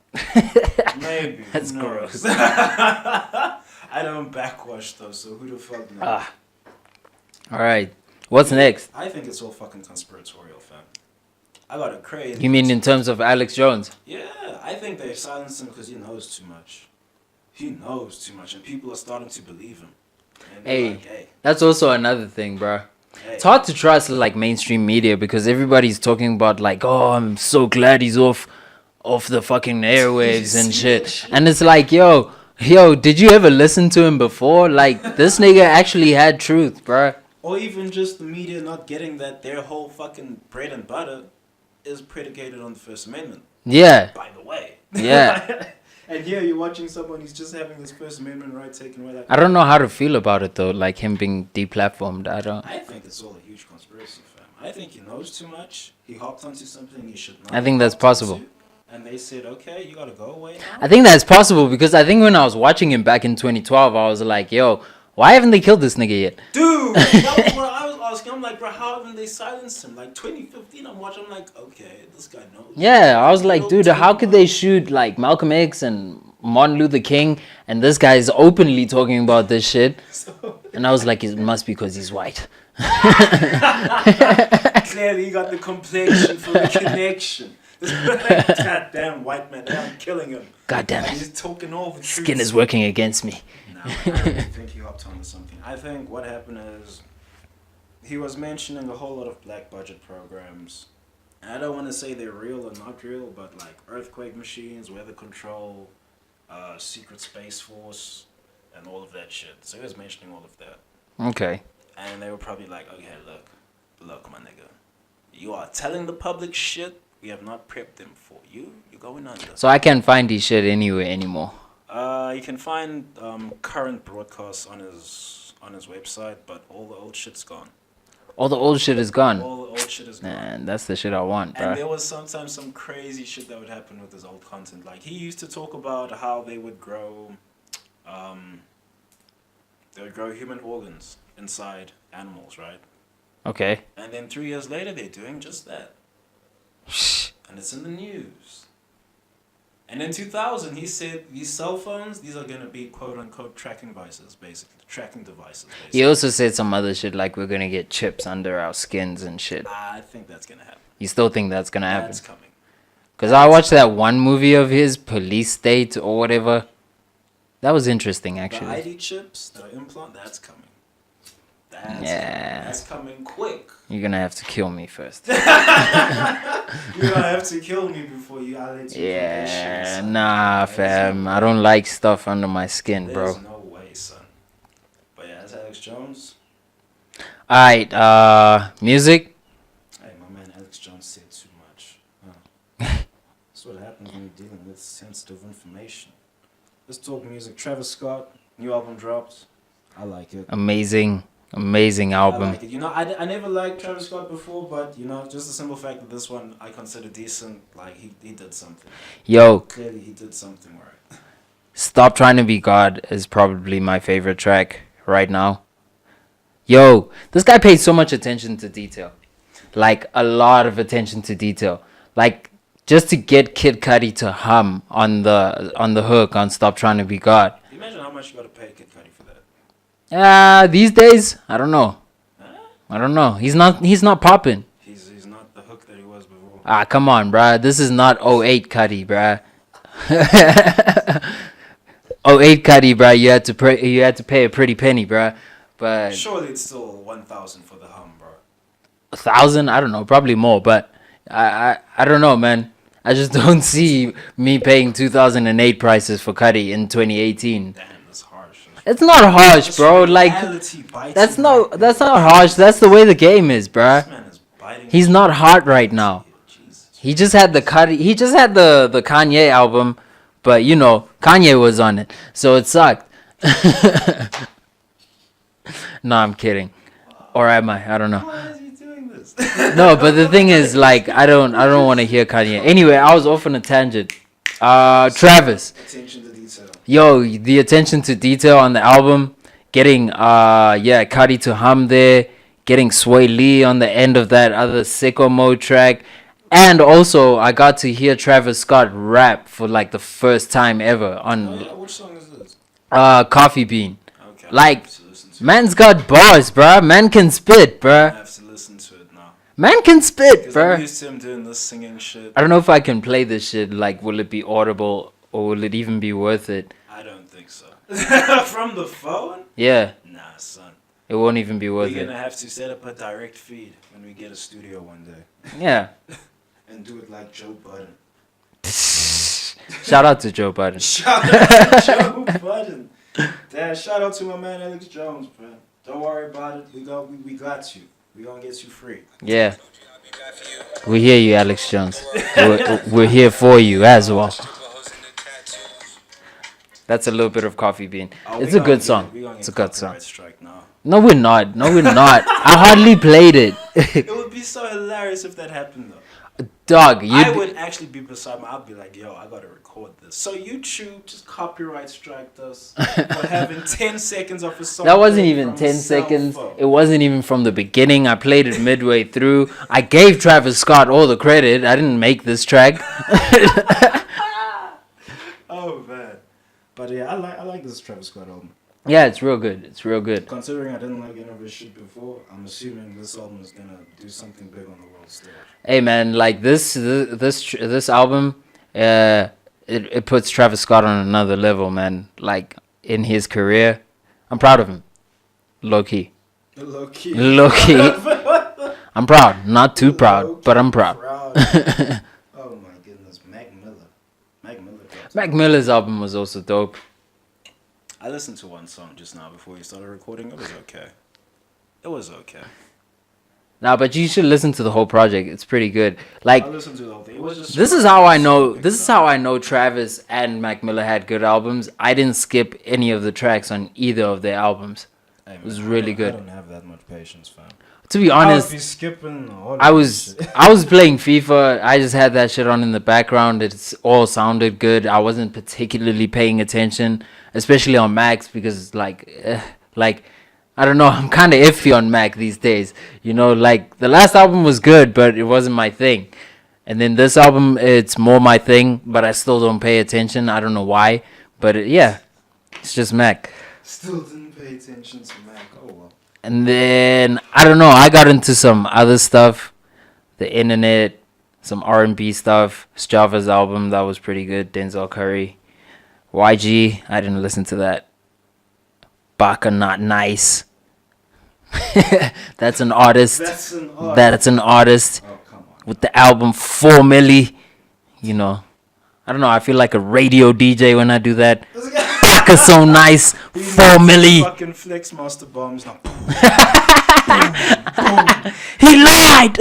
Maybe. That's who knows? gross. I don't backwash though, so who the fuck knows? All right. What's next? I think it's all fucking conspiratorial, fam. I got a crazy. You mean in terms of Alex Jones? Yeah, I think they silenced him because he knows too much. He knows too much, and people are starting to believe him. And they're Hey, like, hey, that's also another thing, bro. hey. It's hard to trust like mainstream media because everybody's talking about like, oh, I'm so glad he's off the fucking airwaves and shit. And it's like, yo, did you ever listen to him before? Like, this nigga actually had truth, bro. Or even just the media not getting that their whole fucking bread and butter is predicated on the First Amendment. Yeah, By the way. yeah. And here you're watching someone who's just having his First Amendment right taken away. Like, I don't know how to feel about it though, like him being deplatformed. I think it's all a huge conspiracy, fam. I think he knows too much. He hopped onto something he should not. I think that's hopped possible. onto, and they said, okay, you gotta go away now. I think that's possible because I think when I was watching him back in 2012, I was like, yo, why haven't they killed this nigga yet? Dude, that was what I was asking. I'm like, bro, how haven't they silenced him? Like 2015, I'm watching. I'm like, okay, this guy knows. Yeah, I was like, dude, how could they shoot like Malcolm X and Martin Luther King, and this guy is openly talking about this shit? And I was like, it must be because he's white. Clearly, he got the complexion for the connection. This goddamn white man, I'm killing him. God damn it. He's talking all the Skin is working against me. No, I don't think he hopped onto something. I think what happened is he was mentioning a whole lot of black budget programs. And I don't want to say they're real or not real, but like earthquake machines, weather control, secret space force, and all of that shit. So he was mentioning all of that. Okay. And they were probably like, okay, look, my nigga. You are telling the public shit. We have not prepped them for you. You're going under. So I can't find his shit anywhere anymore. You can find current broadcasts on his website, but all the old shit's gone. All the old shit is gone. All the old shit is gone. Man, that's the shit I want, bro. And there was sometimes some crazy shit that would happen with his old content. Like he used to talk about how they would grow human organs inside animals, right? Okay. And then 3 years later, they're doing just that. And it's in the news. And in 2000, he said these cell phones, these are going to be quote-unquote tracking devices, basically. He also said some other shit like we're going to get chips under our skins and shit. I think that's going to happen. You still think that's going to happen? That's coming. Because I watched that one movie of his, Police State or whatever. That was interesting, actually. The ID chips, the implant, that's coming. That's coming quick. You're going to have to kill me first. You're going to have to kill me before you let you Yeah, nah, fam. I don't like stuff under my skin, bro. There's no way, son. But yeah, that's Alex Jones. Alright, music? Hey, my man Alex Jones said too much. That's what happens when you're dealing with sensitive information. Let's talk music. Travis Scott, new album dropped. I like it. Amazing album. I like it. You know, I never liked Travis Scott before, but you know, just the simple fact that this one I consider decent. Like he did something. Yo, Clearly he did something right. Stop Trying to Be God is probably my favorite track right now. Yo, this guy paid so much attention to detail. Like, a lot of attention to detail. Like, just to get Kid Cudi to hum on the hook on Stop Trying to Be God. Can you imagine how much you gotta pay Kid Cudi for that? These days, I don't know. Huh? I don't know. He's not popping. He's not the hook that he was before. Ah, come on, bruh. This is not '08 Cudi, bruh. '08 Cudi, bruh. You had to pay a pretty penny, bruh. But Surely it's still 1,000 for the hum, bro. 1,000? I don't know. Probably more, but I don't know, man. I just don't see me paying 2008 prices for Cudi in 2018. Damn, that's harsh. It's not harsh, bro. Like, that's not harsh. That's the way the game is, bruh. This man is biting. He's not hot right now. Jesus. He just had the Kanye album, but you know, Kanye was on it, so it sucked. No, I'm kidding. Or am I? I don't know. Why is he doing this? No, but the thing is, like, I don't want to hear Kanye. Anyway, I was off on a tangent. Travis. Attention to detail. Yo, the attention to detail on the album, getting Cudi to hum there, getting Sway Lee on the end of that other Sicko Mode track, and also I got to hear Travis Scott rap for like the first time ever on Which song is this? Coffee Bean. Okay. Like, man's got bars, bruh. Man can spit, I bruh. have to listen to it now. Man can spit, Because I'm bruh. used to him doing this singing shit. I don't know if I can play this shit. Like, will it be audible or will it even be worth it? I don't think so. From the phone? Yeah, Nah, son. it won't even be worth We're it. gonna have to set up a direct feed when we get a studio one day. Yeah. And do it like Joe Budden. Shout out to Joe Budden. Shout out to Joe Budden. Dad, shout out to my man Alex Jones, bro. Don't worry about it. We got you. We gonna get you free. Yeah. We hear you, Alex Jones. We're here for you as well. That's a little bit of Coffee Bean. It's a good song. It's a good song. Strike now. No, we're not. I hardly played it. It would be so hilarious if that happened, though. Dog, I would actually be beside me. I'd be like, yo, I gotta record this. So YouTube just copyright striked us for having 10 seconds of a song. That wasn't even 10 seconds. It wasn't even from the beginning. I played it midway through. I gave Travis Scott all the credit. I didn't make this track. Oh, man. But yeah, I like this Travis Scott album. Yeah, it's real good. It's real good. Considering I didn't like any of his shit before, I'm assuming this album is gonna do something big on the world stage. Hey man, like this album, it puts Travis Scott on another level, man. Like in his career, I'm proud of him. Low key. Low key. I'm proud. Not too proud, but I'm proud. Oh my goodness, Mac Miller. Mac Miller's album was also dope. I listened to one song just now before you started recording. It was okay. Nah, but you should listen to the whole project. It's pretty good. Like, I listened to the whole thing. It was just this is how I know Travis and Mac Miller had good albums. I didn't skip any of the tracks on either of their albums. Hey, man, it was really good. I don't have that much patience, fam. To be honest, I would be skipping all I was playing FIFA. I just had that shit on in the background. It's all sounded good. I wasn't particularly paying attention, especially on Macs, because like I don't know, I'm kind of iffy on Mac these days. You know, like the last album was good, but it wasn't my thing. And then this album, it's more my thing, but I still don't pay attention. I don't know why, but yeah, it's just Mac. Still didn't pay attention to Mac. Oh well. And then I don't know, I got into some other stuff, the internet, some R&B stuff. Java's album, that was pretty good. Denzel Curry, YG, I didn't listen to that. Baka Not Nice. That's an artist. That's an artist. Oh, come on. With the album 4 Milli. You know, I don't know, I feel like a radio DJ when I do that. Baka So Nice, 4 Milli. Fucking flex master bombs. Now. He lied.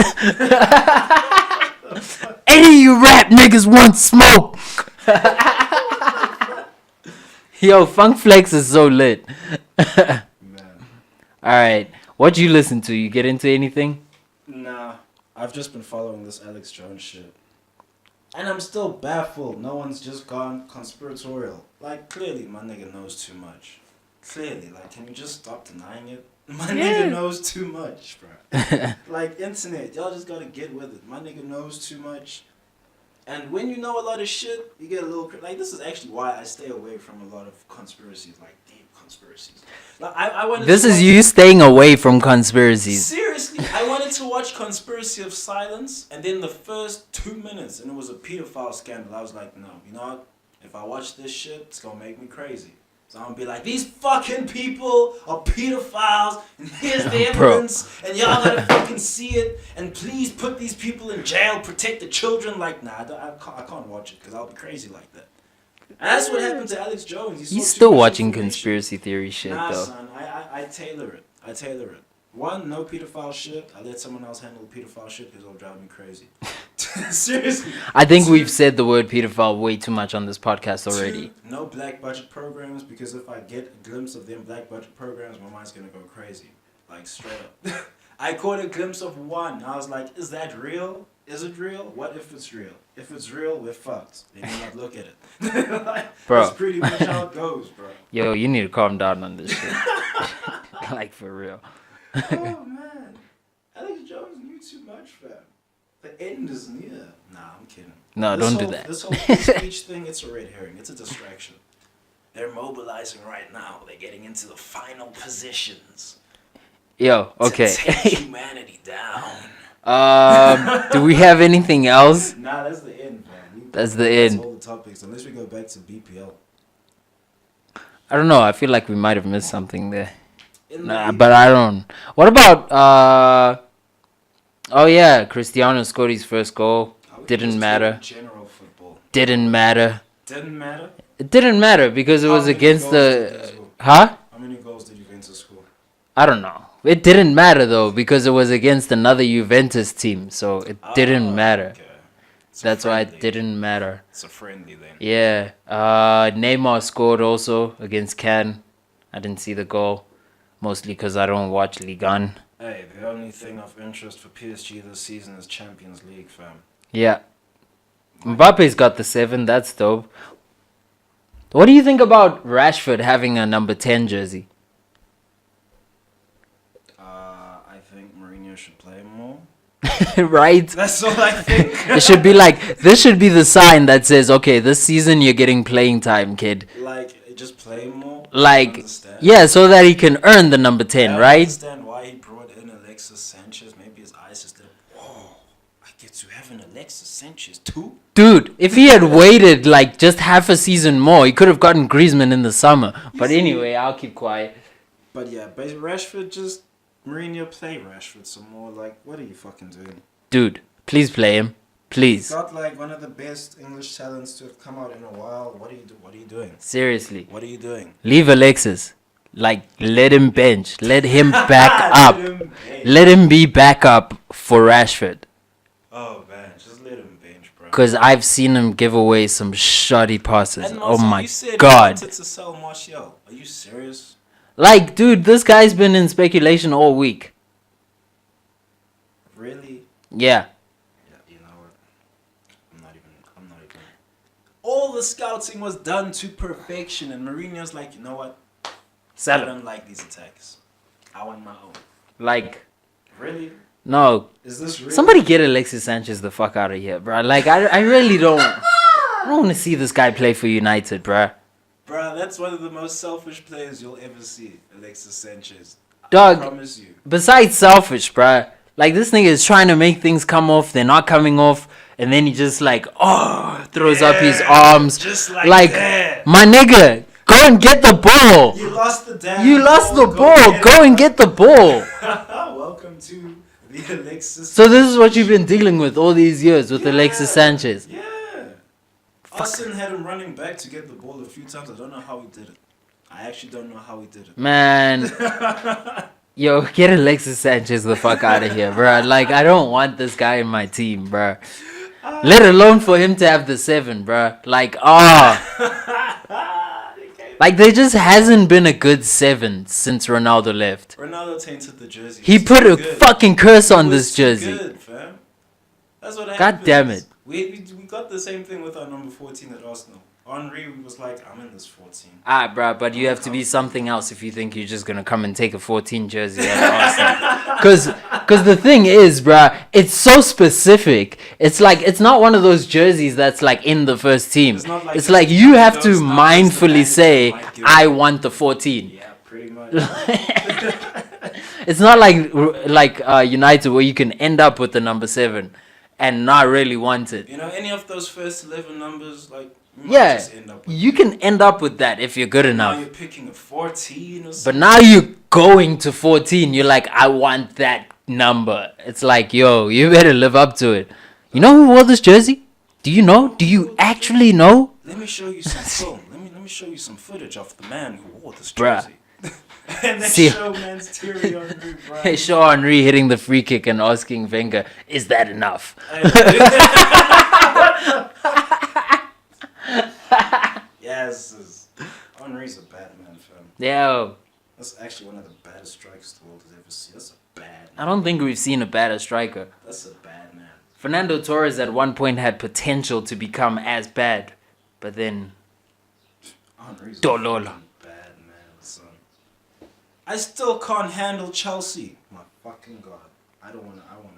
Any of you rap niggas want smoke. Yo, Funk Flex is so lit. Man. Alright, what'd you listen to? You get into anything? Nah, I've just been following this Alex Jones shit. And I'm still baffled. No one's just gone conspiratorial. Like, clearly, my nigga knows too much. Clearly, like, can you just stop denying it? My nigga knows too much, bro. Like, internet, y'all just gotta get with it. My nigga knows too much. And when you know a lot of shit, you get a little... Like, this is actually why I stay away from a lot of conspiracies, like deep conspiracies. Like, I wanted This to is watch, you staying away from conspiracies. Seriously, I wanted to watch Conspiracy of Silence, and then the first 2 minutes, and it was a pedophile scandal. I was like, no, you know what? If I watch this shit, it's gonna make me crazy. So I'm gonna be like, these fucking people are pedophiles, and here's the evidence, and y'all gotta fucking see it, and please put these people in jail, protect the children. Like, nah, I can't watch it, because I'll be crazy like that. And that's what happened to Alex Jones. He's still watching conspiracy theory shit, nah, though. Son, I tailor it. One, no pedophile shit. I let someone else handle the pedophile shit because it'll drive me crazy. Seriously. I think we've said the word pedophile way too much on this podcast already. Two, no black budget programs, because if I get a glimpse of them black budget programs, my mind's gonna go crazy. Like, straight up. I caught a glimpse of one. I was like, is that real? Is it real? What if it's real? If it's real, we're fucked. Then you not look at it. Like, bro. That's pretty much how it goes, bro. Yo, you need to calm down on this shit. Like, for real. Oh, man. Alex Jones knew too much, fam. The end is near. Nah, I'm kidding. No, don't do that. This whole free speech thing, it's a red herring. It's a distraction. They're mobilizing right now. They're getting into the final positions. Yo, okay. To take humanity down. Do we have anything else? Nah, that's the end, man. That's the end. That's all the topics, unless we go back to BPL. I don't know. I feel like we might have missed something there. Nah, but I don't. What about oh yeah, Cristiano scored his first goal. Didn't matter. General football. Didn't matter. Didn't matter. It didn't matter because it was against the. How many goals did Juventus score? I don't know. It didn't matter though because it was against another Juventus team, so it didn't matter. Okay. That's why it didn't matter. It's a friendly then. Yeah. Neymar scored also against Cannes. I didn't see the goal, mostly because I don't watch Ligue 1. Hey, the only thing of interest for PSG this season is Champions League, fam. Yeah. Mbappe's got the 7. That's dope. What do you think about Rashford having a number 10 jersey? I think Mourinho should play more. Right? That's all I think. It should be like, this should be the sign that says, okay, this season you're getting playing time, kid. Like, just play more. Like, yeah, so that he can earn the number 10, I right? understand why he brought in Alexis Sanchez. Maybe his eyes just did, whoa, I get to have an Alexis Sanchez too? Dude, if he had waited like just half a season more, he could have gotten Griezmann in the summer. But anyway, I'll keep quiet. But yeah, Rashford just... Mourinho, play Rashford some more. Like, what are you fucking doing? Dude, please play him. Please. He's got like one of the best English talents to have come out in a while. What are you doing? Seriously. What are you doing? Leave Alexis. Like, let him bench. Let him back up. Let him be backup for Rashford. Oh, man. Just let him bench, bro. Because I've seen him give away some shoddy passes. And Oh also, my you said God. You wanted to sell Martial. Are you serious? Like, dude, this guy's been in speculation all week. Really? Yeah. Yeah, you know what? I'm not even. All the scouting was done to perfection, and Mourinho's like, you know what? Sell I him. don't like these attacks. I want my own. Like, Really? no. Is this real? Somebody get Alexis Sanchez the fuck out of here, bro. Like, I really don't. I don't want to see this guy play for United, bro. Bruh, that's one of the most selfish players you'll ever see, Alexis Sanchez. Dog, I promise you. besides selfish, bruh, like this nigga is trying to make things come off, they're not coming off, and then he just like, throws up his arms. Just like that. My nigga, go and get the ball. You lost the damn You lost the ball. Go and get the ball. Welcome to the Alexis. So this is what you've been dealing with all these years with Alexis Sanchez. Yeah. Austin had him running back to get the ball a few times. I don't know how he did it. I actually don't know how he did it. Man. Yo, get Alexis Sanchez the fuck out of here, bro. Like, I don't want this guy in my team, bro. Let alone for him to have the 7, bro. Like, like, there just hasn't been a good 7 since Ronaldo left. Ronaldo tainted the jersey. He put a fucking curse on this jersey. Good, fam. That's what God happens. damn it. We got the same thing with our number 14 at Arsenal. Henry was like, I'm in this 14. Bro, but you have to be something else if you think you're just gonna come and take a 14 jersey at Arsenal. Cause the thing is, bro, it's so specific. It's like, it's not one of those jerseys that's like in the first team. It's like you have to mindfully say, I want the 14. Yeah, pretty much. It's not like United where you can end up with the number 7 and not really want it. You know, any of those first 11 numbers, like, you might Yeah, just end up with you can end up with that if you're good now enough. you're picking a 14 or But something. now you're going to 14. You're like, I want that number. It's like, yo, you better live up to it. You know who wore this jersey? Do you know? Do you actually know? Let me show you some film. Let me show you some footage of the man who wore this Bruh. jersey. And then See- show man's Thierry Henry, bro. Hey, show Henry hitting the free kick and asking Wenger, is that enough? Yes, Henry's a bad man, fam. Yo, That's actually one of the baddest strikers the world has ever seen. That's a bad man. I don't think we've seen a better striker. That's a bad man. Fernando Torres at one point had potential to become as bad, but then Henry's a Dolola. fucking bad man, son. I still can't handle Chelsea. My fucking god. I want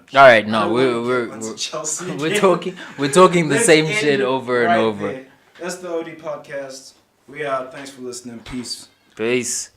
to. All right, no, we're Chelsea. we're talking the Let's same end shit it over and right over. there. That's the OD podcast. We out. Thanks for listening. Peace. Peace.